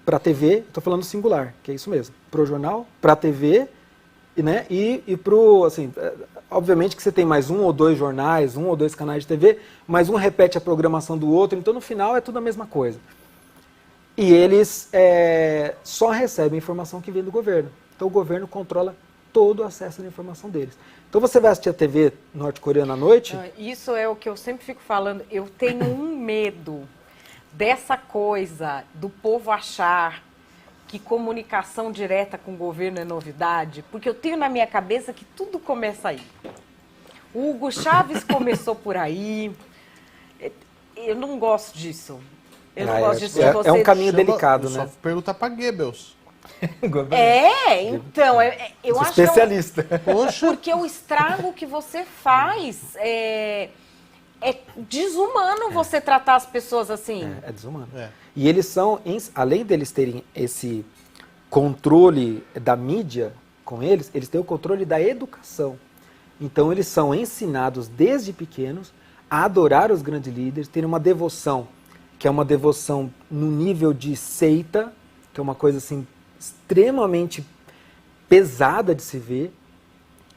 para a TV, estou falando singular, que é isso mesmo, para o jornal, para a TV, né, e para o, assim, obviamente que você tem mais 1 ou 2 jornais, 1 ou 2 canais de TV, mas um repete a programação do outro, então no final é tudo a mesma coisa. E eles só recebem a informação que vem do governo. Então o governo controla todo o acesso à informação deles. Então você vai assistir a TV norte-coreana à noite... Isso é o que eu sempre fico falando. Eu tenho um medo dessa coisa do povo achar que comunicação direta com o governo é novidade, porque eu tenho na minha cabeça que tudo começa aí. O Hugo Chávez começou por aí. Eu não gosto disso. Eu não gosto disso. É um caminho delicado, né? Só perguntar para Goebbels. Então, eu acho especialista. que Poxa. porque o estrago que você faz é desumano você tratar as pessoas assim. É desumano. É. E eles são, além deles terem esse controle da mídia, com eles, eles têm o controle da educação. Então eles são ensinados desde pequenos a adorar os grandes líderes, ter uma devoção, que é uma devoção no nível de seita, que é uma coisa assim extremamente pesada de se ver,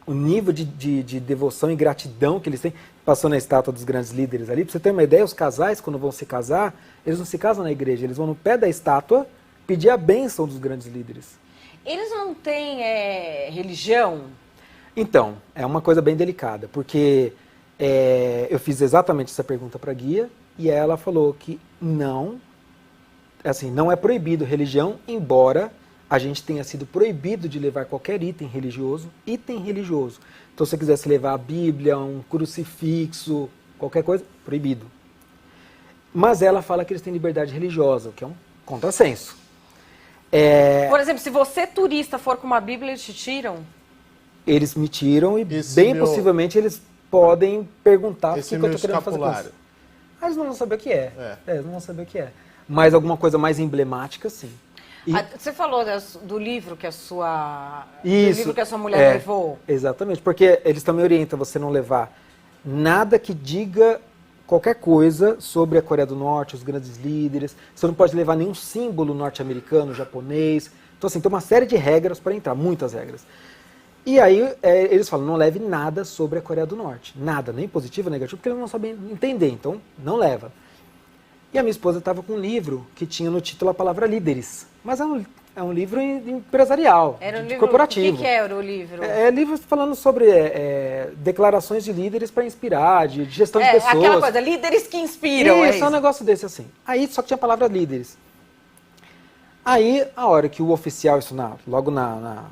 o nível de devoção e gratidão que eles têm. Passou na estátua dos grandes líderes ali, para você ter uma ideia, os casais, quando vão se casar, eles não se casam na igreja, eles vão no pé da estátua pedir a bênção dos grandes líderes. Eles não têm religião? Então, é uma coisa bem delicada, porque eu fiz exatamente essa pergunta para a guia, e ela falou que não, assim, não é proibido religião, embora a gente tenha sido proibido de levar qualquer item religioso. Então, se você quisesse levar a Bíblia, um crucifixo, qualquer coisa, proibido. Mas ela fala que eles têm liberdade religiosa, o que é um contrassenso. Por exemplo, se você, turista, for com uma Bíblia, eles te tiram? Eles me tiram e possivelmente eles podem perguntar o que eu estou querendo fazer com isso. Eles não vão saber o que eles não vão saber o que é. Mas alguma coisa mais emblemática, sim. Você falou do livro que a sua mulher levou? Exatamente, porque eles também orientam você não levar nada que diga qualquer coisa sobre a Coreia do Norte, os grandes líderes. Você não pode levar nenhum símbolo norte-americano, japonês. Então, assim, tem uma série de regras para entrar, muitas regras. E aí eles falam, não leve nada sobre a Coreia do Norte. Nada, nem positivo, nem negativo, porque eles não sabem entender, então não leva. E a minha esposa estava com um livro que tinha no título a palavra líderes. Mas é um livro empresarial, era um livro corporativo. O que era o livro? É livro falando sobre declarações de líderes para inspirar, de gestão de pessoas. Aquela coisa, líderes que inspiram. Isso, é um negócio desse assim. Aí só que tinha a palavra líderes. Aí, a hora que o oficial, logo na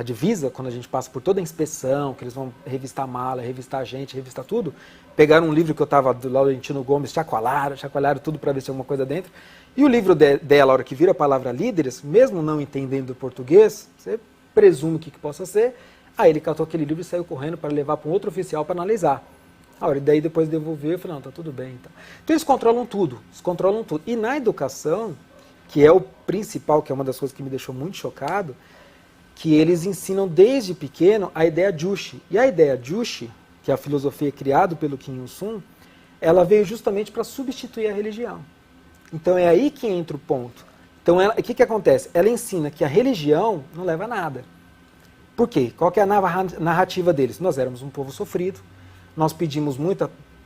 divisa, quando a gente passa por toda a inspeção, que eles vão revistar a mala, revistar a gente, revistar tudo, pegaram um livro que eu estava do Laurentino Gomes, chacoalharam tudo para ver se tinha alguma coisa dentro. E o livro dela, a hora que vira a palavra líderes, mesmo não entendendo português, você presume que possa ser, aí ele catou aquele livro e saiu correndo para levar para um outro oficial para analisar. A hora, e daí depois devolveu, eu falei, não, tá tudo bem. Então eles controlam tudo. E na educação, que é o principal, que é uma das coisas que me deixou muito chocado, que eles ensinam desde pequeno a ideia Juche. E a ideia Juche, que é a filosofia criada pelo Kim Il-sung, ela veio justamente para substituir a religião. Então é aí que entra o ponto. Então o que acontece? Ela ensina que a religião não leva a nada. Por quê? Qual que é a narrativa deles? Nós éramos um povo sofrido, nós pedimos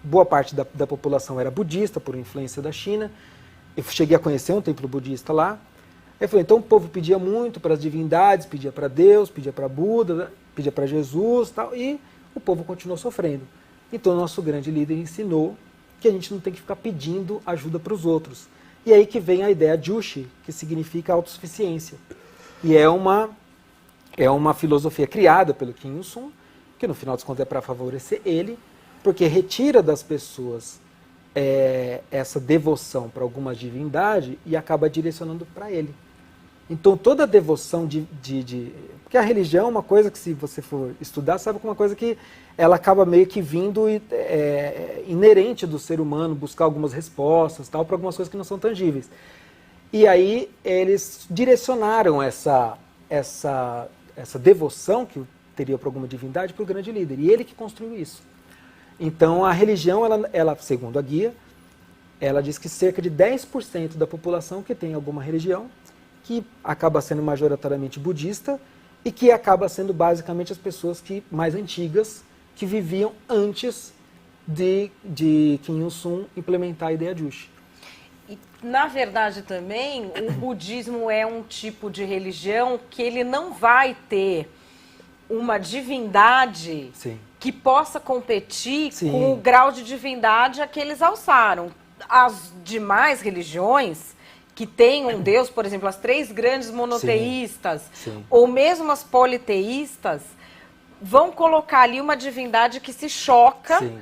boa parte da população era budista, por influência da China. Eu cheguei a conhecer um templo budista lá. Eu falei, então o povo pedia muito para as divindades, pedia para Deus, pedia para Buda, pedia para Jesus, tal, e o povo continuou sofrendo. Então o nosso grande líder ensinou que a gente não tem que ficar pedindo ajuda para os outros. E aí que vem a ideia Juche, que significa autossuficiência. E é uma filosofia criada pelo Kim Il-sung, que no final dos contos é para favorecer ele, porque retira das pessoas essa devoção para alguma divindade e acaba direcionando para ele. Então toda a devoção porque a religião é uma coisa que, se você for estudar, sabe que é uma coisa que ela acaba meio que vindo inerente do ser humano, buscar algumas respostas, tal, para algumas coisas que não são tangíveis. E aí eles direcionaram essa devoção que teria para alguma divindade para o grande líder. E ele que construiu isso. Então a religião, ela, segundo a guia, ela diz que cerca de 10% da população que tem alguma religião, que acaba sendo majoritariamente budista e que acaba sendo basicamente as pessoas mais antigas que viviam antes de Kim Il-sung implementar a ideia Juche. E, na verdade, também, o budismo é um tipo de religião que ele não vai ter uma divindade Sim. que possa competir Sim. com o grau de divindade a que eles alçaram. As demais religiões que têm um Deus, por exemplo, as 3 grandes monoteístas, Sim. ou mesmo as politeístas, vão colocar ali uma divindade que se choca Sim.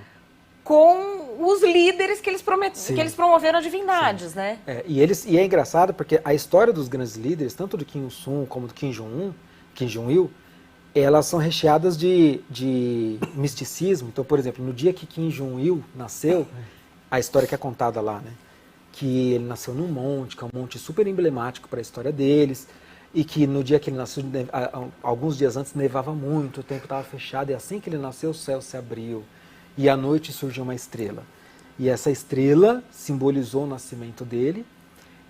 com os líderes que eles Sim. que eles promoveram divindades, né? E é engraçado porque a história dos grandes líderes, tanto do Kim Il-sung como do Kim Jong-il, elas são recheadas de misticismo. Então, por exemplo, no dia que Kim Jong-il nasceu, a história que é contada lá, né? Que ele nasceu num monte, que é um monte super emblemático para a história deles. e que no dia que ele nasceu, alguns dias antes, nevava muito, o tempo estava fechado, e assim que ele nasceu, o céu se abriu, e à noite surgiu uma estrela. E essa estrela simbolizou o nascimento dele,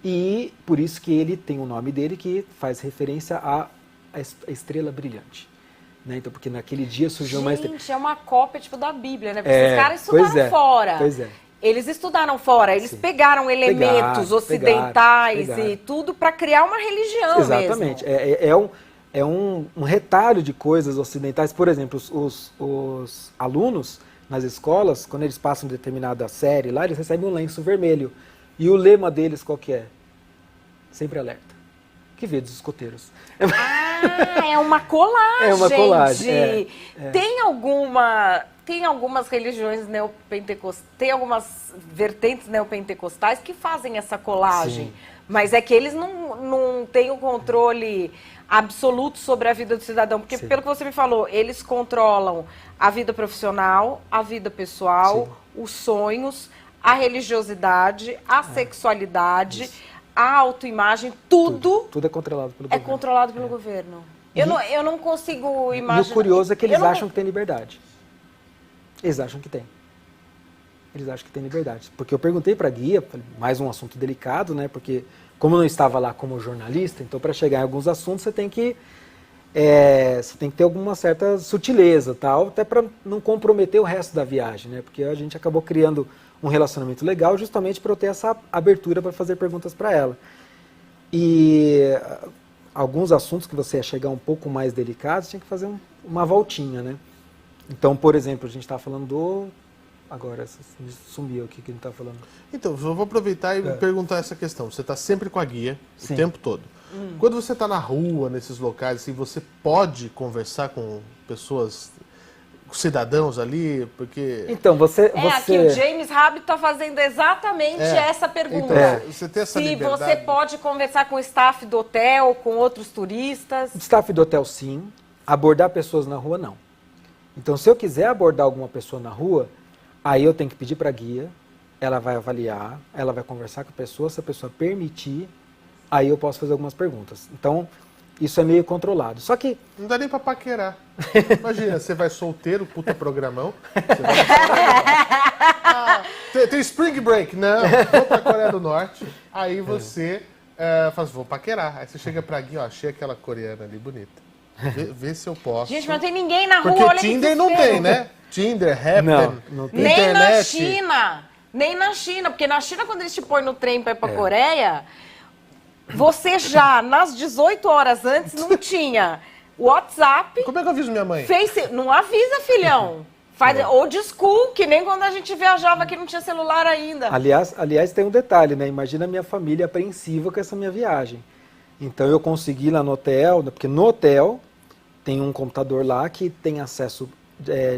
e por isso que ele tem o nome dele, que faz referência à estrela brilhante. Né? Então, porque naquele dia surgiu uma estrela. Gente, é uma cópia tipo da Bíblia, né? Porque esses caras estudaram fora. Pois é. Eles estudaram fora, eles pegaram elementos ocidentais e tudo para criar uma religião. Exatamente. Mesmo. É um retalho de coisas ocidentais. Por exemplo, os alunos nas escolas, quando eles passam determinada série lá, eles recebem um lenço vermelho. E o lema deles qual que é? Sempre alerta. Que vê dos escoteiros. Ah, é uma colagem. É uma colagem. Tem algumas religiões neopentecostais, tem algumas vertentes neopentecostais que fazem essa colagem. Sim. Mas é que eles não têm o controle absoluto sobre a vida do cidadão. Porque, sim, pelo que você me falou, eles controlam a vida profissional, a vida pessoal, sim, os sonhos, a religiosidade, a sexualidade, isso, a autoimagem, tudo é controlado pelo governo. É controlado pelo governo. Eu não consigo imaginar. E o curioso é que eles acham que tem liberdade. Eles acham que tem. Eles acham que tem liberdade. Porque eu perguntei para a guia, mais um assunto delicado, né? Porque como eu não estava lá como jornalista, então para chegar em alguns assuntos você tem que ter alguma certa sutileza, tal, até para não comprometer o resto da viagem, né? Porque a gente acabou criando um relacionamento legal justamente para eu ter essa abertura para fazer perguntas para ela. E alguns assuntos que você ia chegar um pouco mais delicados, tinha que fazer uma voltinha, né? Então, por exemplo, a gente está falando do... Agora, sumiu aqui que a gente está falando. Então, eu vou aproveitar e perguntar essa questão. Você está sempre com a guia, sim, o tempo todo. Quando você está na rua, nesses locais, assim, você pode conversar com pessoas, com cidadãos ali? Porque... Então, aqui o James Rabbit está fazendo exatamente essa pergunta. Então, você tem essa Se liberdade. você pode conversar com o staff do hotel, com outros turistas? O staff do hotel, sim. Abordar pessoas na rua, não. Então, se eu quiser abordar alguma pessoa na rua, aí eu tenho que pedir para a guia, ela vai avaliar, ela vai conversar com a pessoa, se a pessoa permitir, aí eu posso fazer algumas perguntas. Então, isso é meio controlado. Só que... Não dá nem para paquerar. Imagina, você vai solteiro, puta programão. Você vai... tem Spring Break. Não, vou para a Coreia do Norte. Aí você faz, vou paquerar. Aí você chega para a guia, ó, achei aquela coreana ali bonita. Vê se eu posso. Gente, mas não tem ninguém na rua. Porque Tinder não tem, né? Tinder, Happn, não tem. Nem internet. na China. Nem na China. Porque na China, quando eles te põem no trem para ir pra Coreia, você já, nas 18 horas antes, não tinha WhatsApp. Como é que eu aviso minha mãe? Não avisa, filhão. Faz old school, que nem quando a gente viajava que não tinha celular ainda. Aliás, tem um detalhe, né? Imagina a minha família apreensiva com essa minha viagem. Então eu consegui lá no hotel, porque no hotel tem um computador lá que tem acesso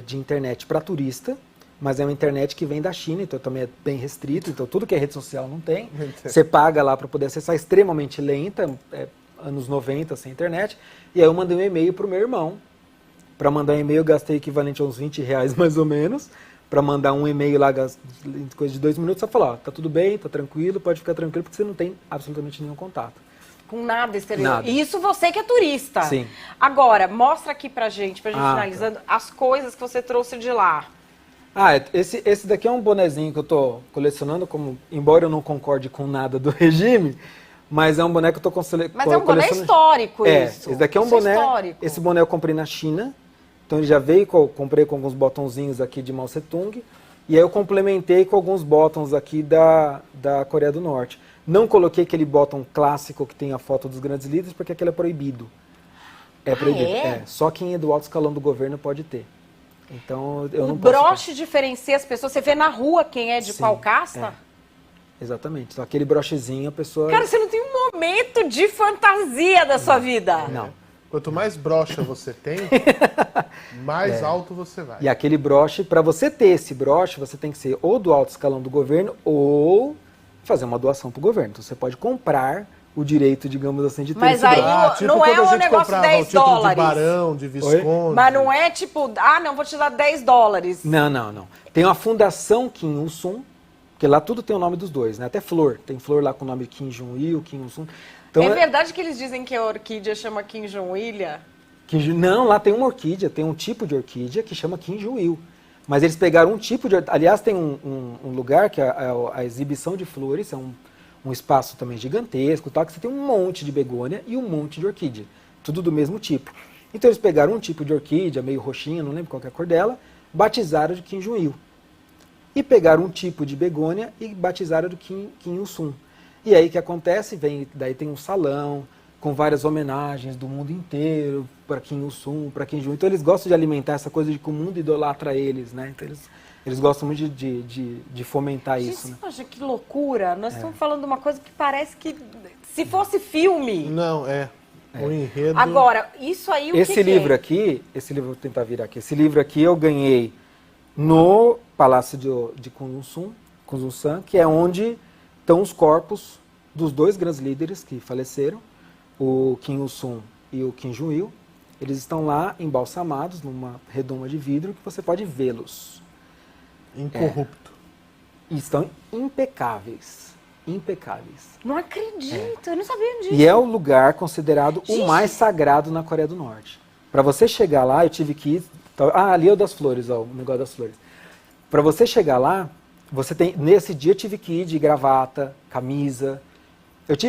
de internet para turista, mas é uma internet que vem da China, então também é bem restrito, então tudo que é rede social não tem. Você paga lá para poder acessar, extremamente lenta, anos 90 sem internet. E aí eu mandei um e-mail para o meu irmão. Para mandar um e-mail eu gastei equivalente a uns R$20 mais ou menos, para mandar um e-mail lá, coisa de 2 minutos, só falar, ó, tá tudo bem, tá tranquilo, pode ficar tranquilo, porque você não tem absolutamente nenhum contato. Com nada exterior. Nada. Isso você que é turista. Sim. Agora, mostra aqui pra gente finalizando, as coisas que você trouxe de lá. Esse daqui é um bonezinho que eu tô colecionando, embora eu não concorde com nada do regime, mas é um boné que eu tô colecionando. Mas é um boné histórico isso. Esse daqui é um boné, histórico. Esse boné eu comprei na China, então ele já veio, comprei com alguns botãozinhos aqui de Mao Tse-tung, e aí eu complementei com alguns botões aqui da Coreia do Norte. Não coloquei aquele botão clássico que tem a foto dos grandes líderes, porque aquele é proibido. É proibido. Só quem é do alto escalão do governo pode ter. Então, eu não posso... O broche diferencia as pessoas. Você vê na rua quem é de qual casta? Exatamente. Então, aquele brochezinho, a pessoa... Cara, você não tem um momento de fantasia da sua vida. Não. Quanto mais brocha você tem, mais alto você vai. E aquele broche, para você ter esse broche, você tem que ser ou do alto escalão do governo ou fazer uma doação para o governo. Então você pode comprar o direito, digamos assim, de ter mas esse aí broche. não é um negócio de 10 dólares. De barão, de visconde. Mas não é tipo, não, vou te dar 10 dólares. Não. Tem uma fundação Kim Il-sung, porque lá tudo tem o nome dos dois, né? Até flor. Tem flor lá com o nome Kim Jong-il, Kim Il-sung. Então, é verdade que eles dizem que a orquídea chama Kim Jong-ilha? Não, lá tem uma orquídea, tem um tipo de orquídea que chama Kim Jong-il. Mas eles pegaram um tipo de... Aliás, tem um lugar que é a exibição de flores, é um espaço também gigantesco, tal, que você tem um monte de begônia e um monte de orquídea. Tudo do mesmo tipo. Então eles pegaram um tipo de orquídea, meio roxinha, não lembro qual que é a cor dela, batizaram de Kim Jong-il. E pegaram um tipo de begônia e batizaram de Kim Il-sung. E aí o que acontece? Daí tem um salão com várias homenagens do mundo inteiro para Kim Il-sung, para Kim Jong-il. Então eles gostam de alimentar essa coisa de que o mundo idolatra eles, né? Então eles gostam muito de fomentar isso. Né? Poxa, que loucura! Nós estamos falando de uma coisa que parece que se fosse filme. Não, o enredo... Agora, isso aí o esse que livro é? aqui, esse livro, vou tentar virar aqui. Esse livro aqui eu ganhei no Palácio de Kunzum-san, que é onde estão os corpos dos dois grandes líderes que faleceram, o Kim Il-sung e o Kim Jong-il. Eles estão lá embalsamados numa redoma de vidro que você pode vê-los. Incorrupto. E estão impecáveis. Impecáveis. Não acredito, eu não sabia disso. E é o lugar considerado o mais sagrado na Coreia do Norte. Para você chegar lá, eu tive que ir... ali é o das flores, ó, o negócio das flores. Para você chegar lá, nesse dia eu tive que ir de gravata, camisa.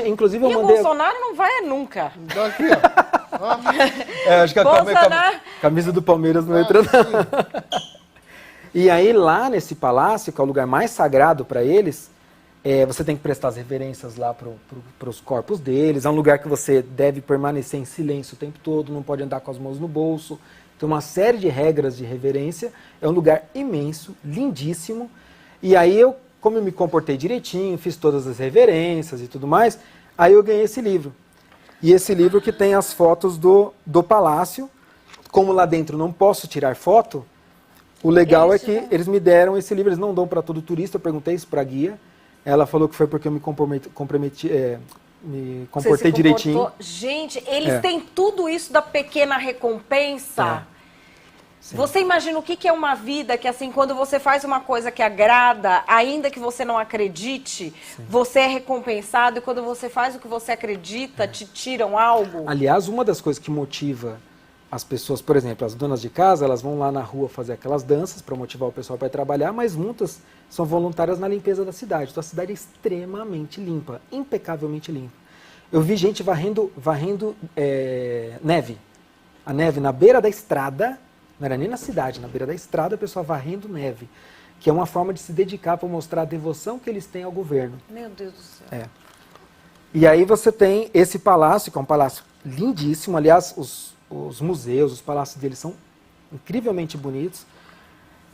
Inclusive eu E mandei... o Bolsonaro não vai nunca. Então aqui, ó. acho que a camisa do Palmeiras não entra, não. E aí lá nesse palácio, que é o lugar mais sagrado para eles, você tem que prestar as reverências lá para os corpos deles. É um lugar que você deve permanecer em silêncio o tempo todo, não pode andar com as mãos no bolso. Tem uma série de regras de reverência. É um lugar imenso, lindíssimo. E aí como eu me comportei direitinho, fiz todas as reverências e tudo mais, aí eu ganhei esse livro. E esse livro que tem as fotos do palácio. Como lá dentro não posso tirar foto, o legal é que eles me deram esse livro. Eles não dão para todo turista, eu perguntei isso para a guia. Ela falou que foi porque eu me comportei direitinho. Gente, eles têm tudo isso da pequena recompensa. Você imagina o que é uma vida que, assim, quando você faz uma coisa que agrada, ainda que você não acredite, você é recompensado, e quando você faz o que você acredita, te tiram algo? Aliás, uma das coisas que motiva as pessoas, por exemplo, as donas de casa, elas vão lá na rua fazer aquelas danças para motivar o pessoal para ir trabalhar, mas muitas são voluntárias na limpeza da cidade. Então a cidade é extremamente limpa, impecavelmente limpa. Eu vi gente varrendo neve. A neve na beira da estrada, não era nem na cidade, na beira da estrada, a pessoa varrendo neve. Que é uma forma de se dedicar para mostrar a devoção que eles têm ao governo. Meu Deus do céu. E aí você tem esse palácio, que é um palácio lindíssimo. Aliás, os museus, os palácios deles são incrivelmente bonitos.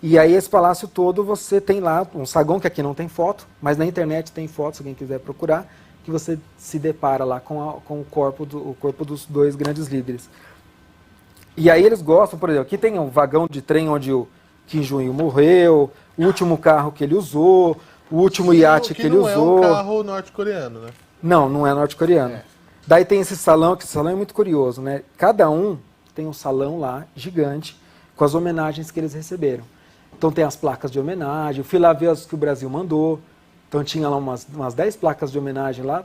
E aí esse palácio todo você tem lá um saguão, que aqui não tem foto, mas na internet tem foto, se alguém quiser procurar, que você se depara lá com o corpo dos dois grandes líderes. E aí eles gostam, por exemplo, aqui tem um vagão de trem onde o Kim Jong-il morreu, o último carro que ele usou, o último iate que ele usou. Não é um carro norte-coreano, né? Não é norte-coreano. Daí tem esse salão, que esse salão é muito curioso, né? Cada um tem um salão lá, gigante, com as homenagens que eles receberam. Então tem as placas de homenagem, eu fui lá ver as que o Brasil mandou, então tinha lá umas 10 placas de homenagem lá,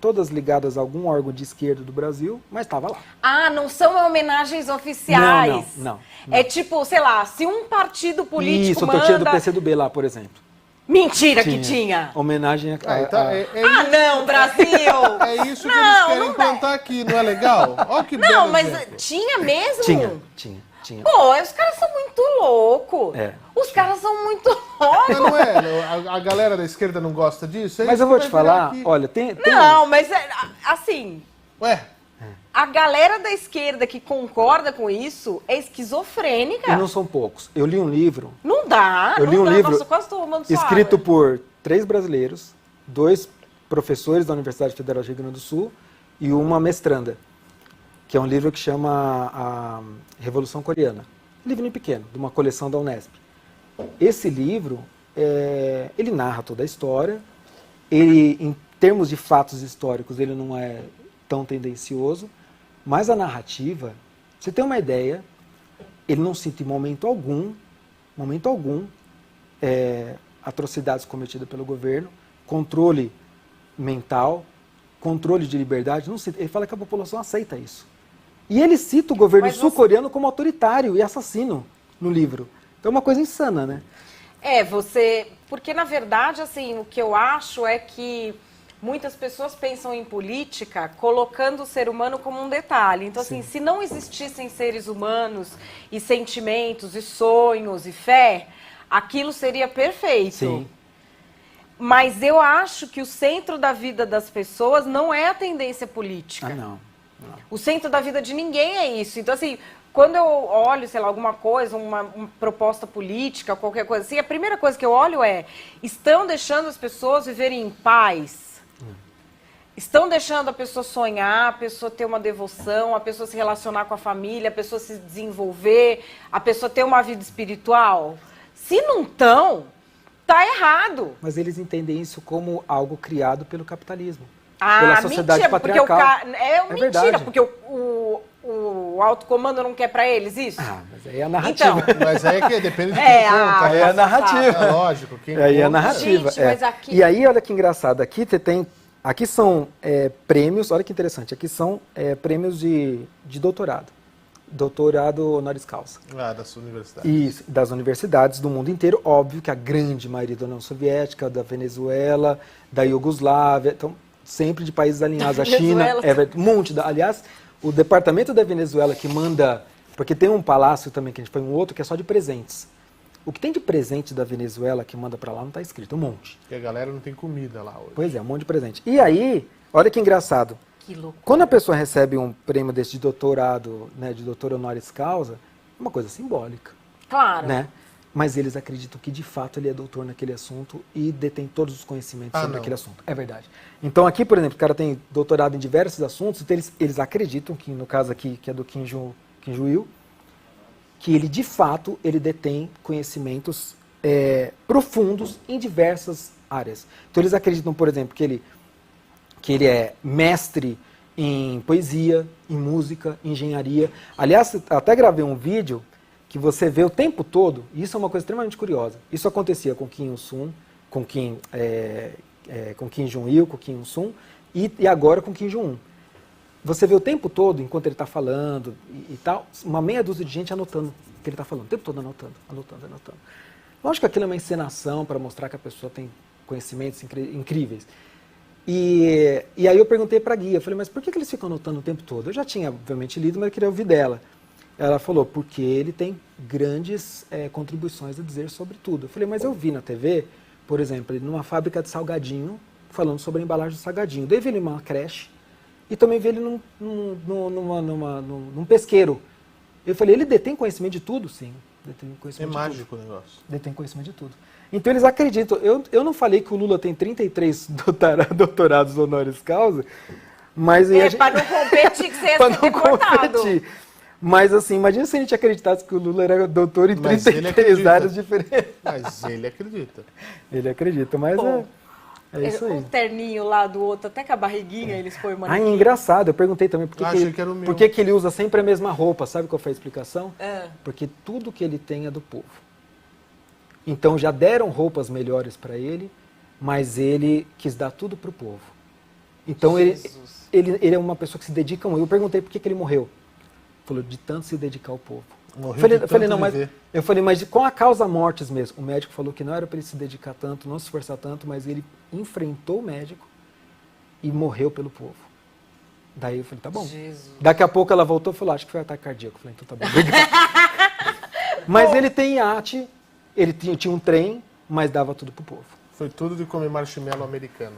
todas ligadas a algum órgão de esquerda do Brasil, mas estava lá. Ah, não são homenagens oficiais? Não. É tipo, sei lá, se um partido político Isso, eu tinha do PCdoB lá, por exemplo. Mentira que tinha! Homenagem não, Brasil! É isso que eles querem implantar aqui, não é legal? Olha que belo Não, mas exemplo. tinha mesmo? Tinha. Pô, os caras são muito loucos. Os caras são muito loucos. Mas não é? A galera da esquerda não gosta disso? Mas eu vou te falar, olha, Não, mas assim... Ué? A galera da esquerda que concorda com isso é esquizofrênica. E não são poucos. Eu li um livro... Não dá, Eu li um livro Nossa, quase tô tomando sua escrito água. por 3 brasileiros, 2 professores da Universidade Federal do Rio Grande do Sul e uma mestranda, que é um livro que chama A Revolução Coreana. Um livrinho pequeno, de uma coleção da Unesp. Esse livro, ele narra toda a história. Ele, em termos de fatos históricos, ele não é tão tendencioso, mas a narrativa, pra você ter uma ideia, ele não cita em momento algum, atrocidades cometidas pelo governo, controle mental, controle de liberdade, não cita. Ele fala que a população aceita isso. E ele cita o governo sul-coreano como autoritário e assassino no livro. Então é uma coisa insana, né? Porque na verdade, assim, o que eu acho é que muitas pessoas pensam em política colocando o ser humano como um detalhe. Então, assim, se não existissem seres humanos e sentimentos e sonhos e fé, aquilo seria perfeito. Sim. Mas eu acho que o centro da vida das pessoas não é a tendência política. Não. O centro da vida de ninguém é isso. Então, assim, quando eu olho, sei lá, alguma coisa, uma proposta política, qualquer coisa assim, a primeira coisa que eu olho é: estão deixando as pessoas viverem em paz? Estão deixando a pessoa sonhar, a pessoa ter uma devoção, a pessoa se relacionar com a família, a pessoa se desenvolver, a pessoa ter uma vida espiritual? Se não estão, tá errado. Mas eles entendem isso como algo criado pelo capitalismo. Pela sociedade mentira, patriarcal. Mentira, verdade. porque o alto comando não quer pra eles isso? Mas aí é a narrativa. Então, Mas aí é que depende de quem conta. Aí é a narrativa. É lógico. Quem Aí é a conta, narrativa. Gente, mas aqui... E aí, olha que engraçado, aqui são prêmios, olha que interessante, aqui são prêmios de doutorado. Doutorado honoris causa. das universidades. Isso, das universidades do mundo inteiro. Óbvio que a grande maioria da União Soviética, da Venezuela, da Iugoslávia, então sempre de países alinhados à China. Um monte. Aliás, o departamento da Venezuela que manda... Porque tem um palácio também, que a gente foi um outro, que é só de presentes. O que tem de presente da Venezuela que manda pra lá não está escrito, um monte. Porque a galera não tem comida lá hoje. Pois é, um monte de presente. E aí, olha que engraçado. Que loucura. Quando a pessoa recebe um prêmio desse de doutorado, né, de doutor honoris causa, é uma coisa simbólica. Claro. Né? Mas eles acreditam que de fato ele é doutor naquele assunto e detém todos os conhecimentos sobre aquele assunto. É verdade. Então aqui, por exemplo, o cara tem doutorado em diversos assuntos, então eles acreditam que, no caso aqui, que é do Kim Jong-il, que ele de fato ele detém conhecimentos profundos em diversas áreas. Então eles acreditam, por exemplo, que ele é mestre em poesia, em música, em engenharia. Aliás, até gravei um vídeo que você vê o tempo todo, e isso é uma coisa extremamente curiosa. Isso acontecia com Kim Il-sung, com Kim Jong-il, com Kim Il-sung, e agora com Kim Jong-un. Você vê o tempo todo, enquanto ele está falando e tal, uma meia dúzia de gente anotando o que ele está falando, o tempo todo anotando. Lógico que aquilo é uma encenação para mostrar que a pessoa tem conhecimentos incríveis. E aí eu perguntei para a guia, eu falei, mas por que eles ficam anotando o tempo todo? Eu já tinha, obviamente, lido, mas eu queria ouvir dela. Ela falou, porque ele tem grandes contribuições a dizer sobre tudo. Eu falei, mas eu vi na TV, por exemplo, ele numa fábrica de salgadinho, falando sobre a embalagem do salgadinho. Daí vi ele numa creche e também vi ele num pesqueiro. Eu falei, ele detém conhecimento de tudo? Sim, detém conhecimento de tudo. É mágico o negócio. Detém conhecimento de tudo. Então eles acreditam. Eu não falei que o Lula tem 33 doutorados honoris causa, mas... para não competir que você ia ser deportado. Mas assim, imagina se a gente acreditasse que o Lula era doutor em 33 áreas diferentes. Mas ele acredita. Ele acredita, mas é isso aí. O terninho lá do outro, até com a barriguinha, eles põem uma... engraçado. Eu perguntei também por que ele usa sempre a mesma roupa. Sabe qual foi a explicação? Porque tudo que ele tem é do povo. Então já deram roupas melhores para ele, mas ele quis dar tudo para o povo. Então ele é uma pessoa que se dedica muito. Eu perguntei por que ele morreu. Falou, de tanto se dedicar ao povo. Eu falei, mas com a causa mortes mesmo. O médico falou que não era para ele se dedicar tanto, não se esforçar tanto, mas ele enfrentou o médico e morreu pelo povo. Daí eu falei, tá bom. Jesus. Daqui a pouco ela voltou e falou, acho que foi ataque cardíaco. Eu falei, então tá bom, obrigado. Mas ele tem iate, ele tinha um trem, mas dava tudo pro povo. Foi tudo de comer marshmallow americano.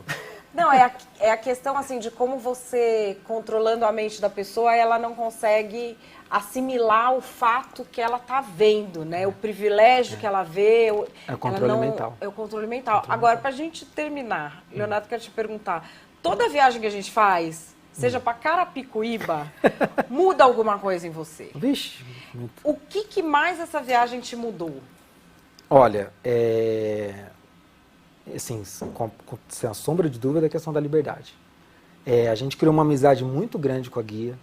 Não, é a questão assim de como você, controlando a mente da pessoa, ela não consegue assimilar o fato que ela está vendo, né? O privilégio que ela vê. É o controle mental. É o controle mental. Agora, para a gente terminar, Leonardo, quero te perguntar, toda viagem que a gente faz, seja para Carapicuíba, muda alguma coisa em você? Vixe. O que mais essa viagem te mudou? Olha, assim, sem a sombra de dúvida, é a questão da liberdade. A gente criou uma amizade muito grande com a guia.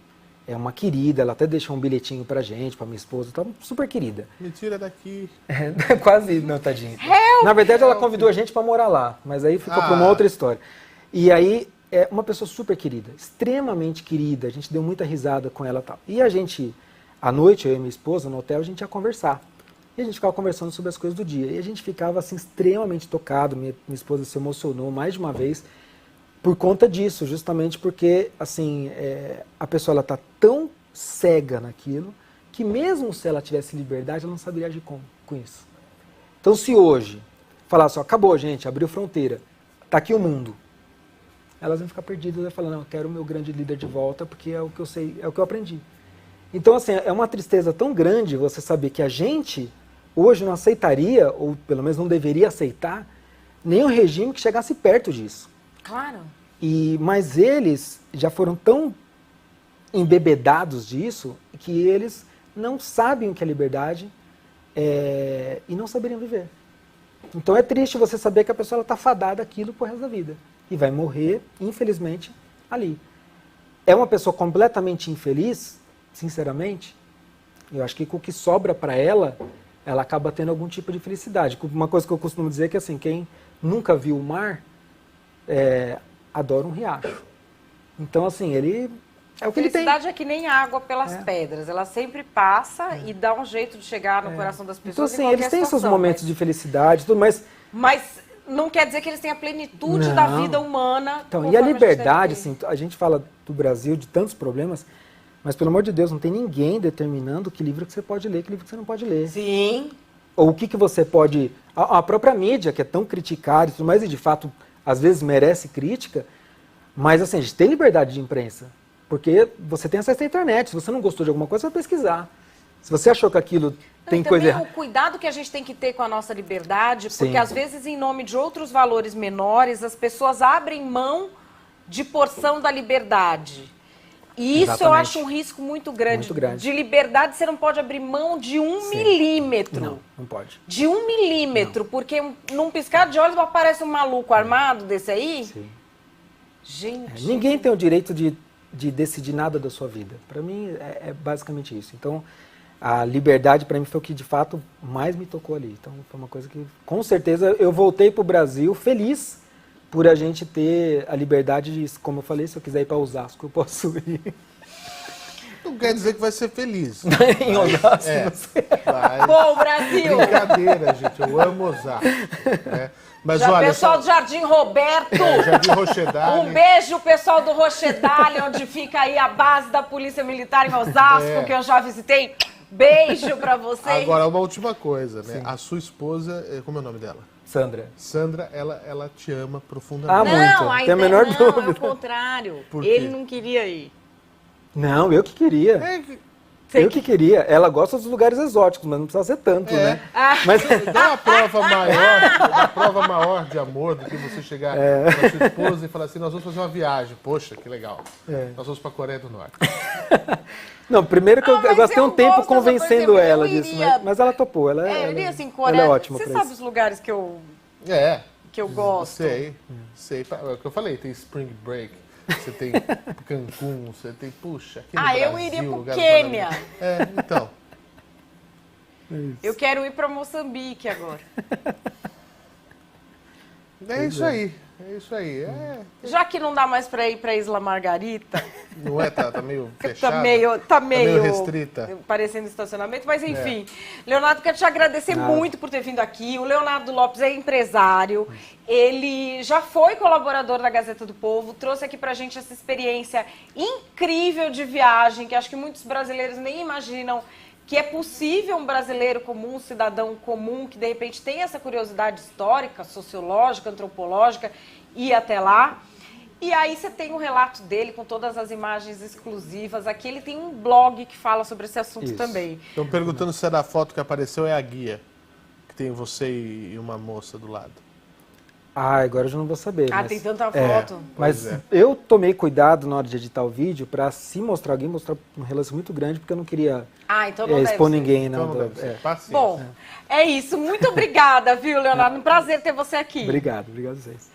É uma querida, ela até deixou um bilhetinho pra gente, pra minha esposa, tá super querida. Me tira daqui. Quase, não, tadinha. Na verdade, ela convidou a gente pra morar lá, mas aí ficou pra uma outra história. E aí, é uma pessoa super querida, extremamente querida, a gente deu muita risada com ela e tal. E a gente, à noite, eu e minha esposa, no hotel, a gente ia conversar. E a gente ficava conversando sobre as coisas do dia. E a gente ficava, assim, extremamente tocado, minha esposa se emocionou mais de uma vez, por conta disso, justamente porque, assim, a pessoa, ela tá tão cega naquilo, que mesmo se ela tivesse liberdade, ela não saberia agir com isso. Então, se hoje falasse, ó, acabou, gente, abriu fronteira, tá aqui o mundo, elas vão ficar perdidas e falar, não, eu quero o meu grande líder de volta, porque é o que eu sei, é o que eu aprendi. Então, assim, é uma tristeza tão grande você saber que a gente hoje não aceitaria, ou pelo menos não deveria aceitar, nenhum regime que chegasse perto disso. Claro. Mas eles já foram tão embebedados disso que eles não sabem o que é liberdade e não saberiam viver. Então é triste você saber que a pessoa está fadada àquilo pro resto da vida. E vai morrer, infelizmente, ali. É uma pessoa completamente infeliz, sinceramente. Eu acho que com o que sobra para ela, ela acaba tendo algum tipo de felicidade. Uma coisa que eu costumo dizer é que, assim, quem nunca viu o mar, adora um riacho. Então, assim, ele é o que ele tem. Felicidade é que nem água pelas pedras. Ela sempre passa e dá um jeito de chegar no coração das pessoas. Então, assim, eles têm seus momentos de felicidade, tudo, mas não quer dizer que eles têm a plenitude da vida humana. Então, e a liberdade, assim, a gente fala do Brasil, de tantos problemas, mas, pelo amor de Deus, não tem ninguém determinando que livro que você pode ler, que livro que você não pode ler. Sim. Ou o que você pode... A própria mídia, que é tão criticada e tudo mais, e de fato, às vezes merece crítica, mas, assim, a gente tem liberdade de imprensa. Porque você tem acesso à internet. Se você não gostou de alguma coisa, você vai pesquisar. Se você achou que aquilo tem coisa errada... o cuidado que a gente tem que ter com a nossa liberdade, porque às vezes, em nome de outros valores menores, as pessoas abrem mão de porção da liberdade. E isso eu acho um risco muito grande. De liberdade, você não pode abrir mão de 1 milímetro. Não, não pode. De 1 milímetro, porque num piscar de olhos aparece um maluco armado desse aí. Sim. Gente... Ninguém tem o direito de decidir nada da sua vida. Para mim, é basicamente isso. Então, a liberdade, para mim, foi o que, de fato, mais me tocou ali. Então, foi uma coisa que, com certeza, eu voltei para o Brasil feliz por a gente ter a liberdade de, como eu falei, se eu quiser ir para Osasco, eu posso ir. Não quer dizer que vai ser feliz. Em Osasco, não sei. Bom, Brasil! Brincadeira, gente. Eu amo Osasco. Né? Mas olha, pessoal do Jardim Roberto. Jardim Rochedale. Um beijo, pessoal do Rochedale, onde fica aí a base da Polícia Militar em Osasco, que eu já visitei. Beijo pra vocês. Agora, uma última coisa, né? Sim. A sua esposa, como é o nome dela? Sandra. Sandra, ela te ama profundamente. Muito. Tem a menor dúvida. Não, é o contrário. Ele não queria ir. Não, eu que queria. Eu que queria. Ela gosta dos lugares exóticos, mas não precisa ser tanto, né? Mas... Dá uma prova maior de amor do que você chegar com a sua esposa e falar assim, nós vamos fazer uma viagem. Poxa, que legal. Nós vamos para a Coreia do Norte. Não, primeiro que eu gastei um tempo convencendo ela disso, mas ela topou. Ela iria assim, Coreia. Ela é ótima. Você sabe os lugares que eu gosto? Sei. É o que eu falei, tem Spring Break. Você tem Cancún, você tem, puxa, aqui no Brasil, eu iria pro Quênia. Então. Eu quero ir para Moçambique agora. É isso aí. Já que não dá mais para ir para Isla Margarita. Não é? Tá meio fechado? Tá meio restrita. Parecendo estacionamento, mas enfim. Leonardo, quero te agradecer muito por ter vindo aqui. O Leonardo Lopes é empresário. Ele já foi colaborador da Gazeta do Povo, trouxe aqui pra gente essa experiência incrível de viagem, que acho que muitos brasileiros nem imaginam que é possível um brasileiro comum, um cidadão comum, que de repente tem essa curiosidade histórica, sociológica, antropológica, ir até lá. E aí você tem um relato dele com todas as imagens exclusivas. Aqui ele tem um blog que fala sobre esse assunto também. Estão perguntando se é da foto que apareceu, é a guia, que tem você e uma moça do lado. Agora eu já não vou saber. Tem tanta foto. Mas eu tomei cuidado na hora de editar o vídeo para, se mostrar alguém, mostrar um relance muito grande, porque eu não queria então não expor ninguém. Não deve ser. Bom, é isso. Muito obrigada, viu, Leonardo? Um prazer ter você aqui. Obrigado a vocês.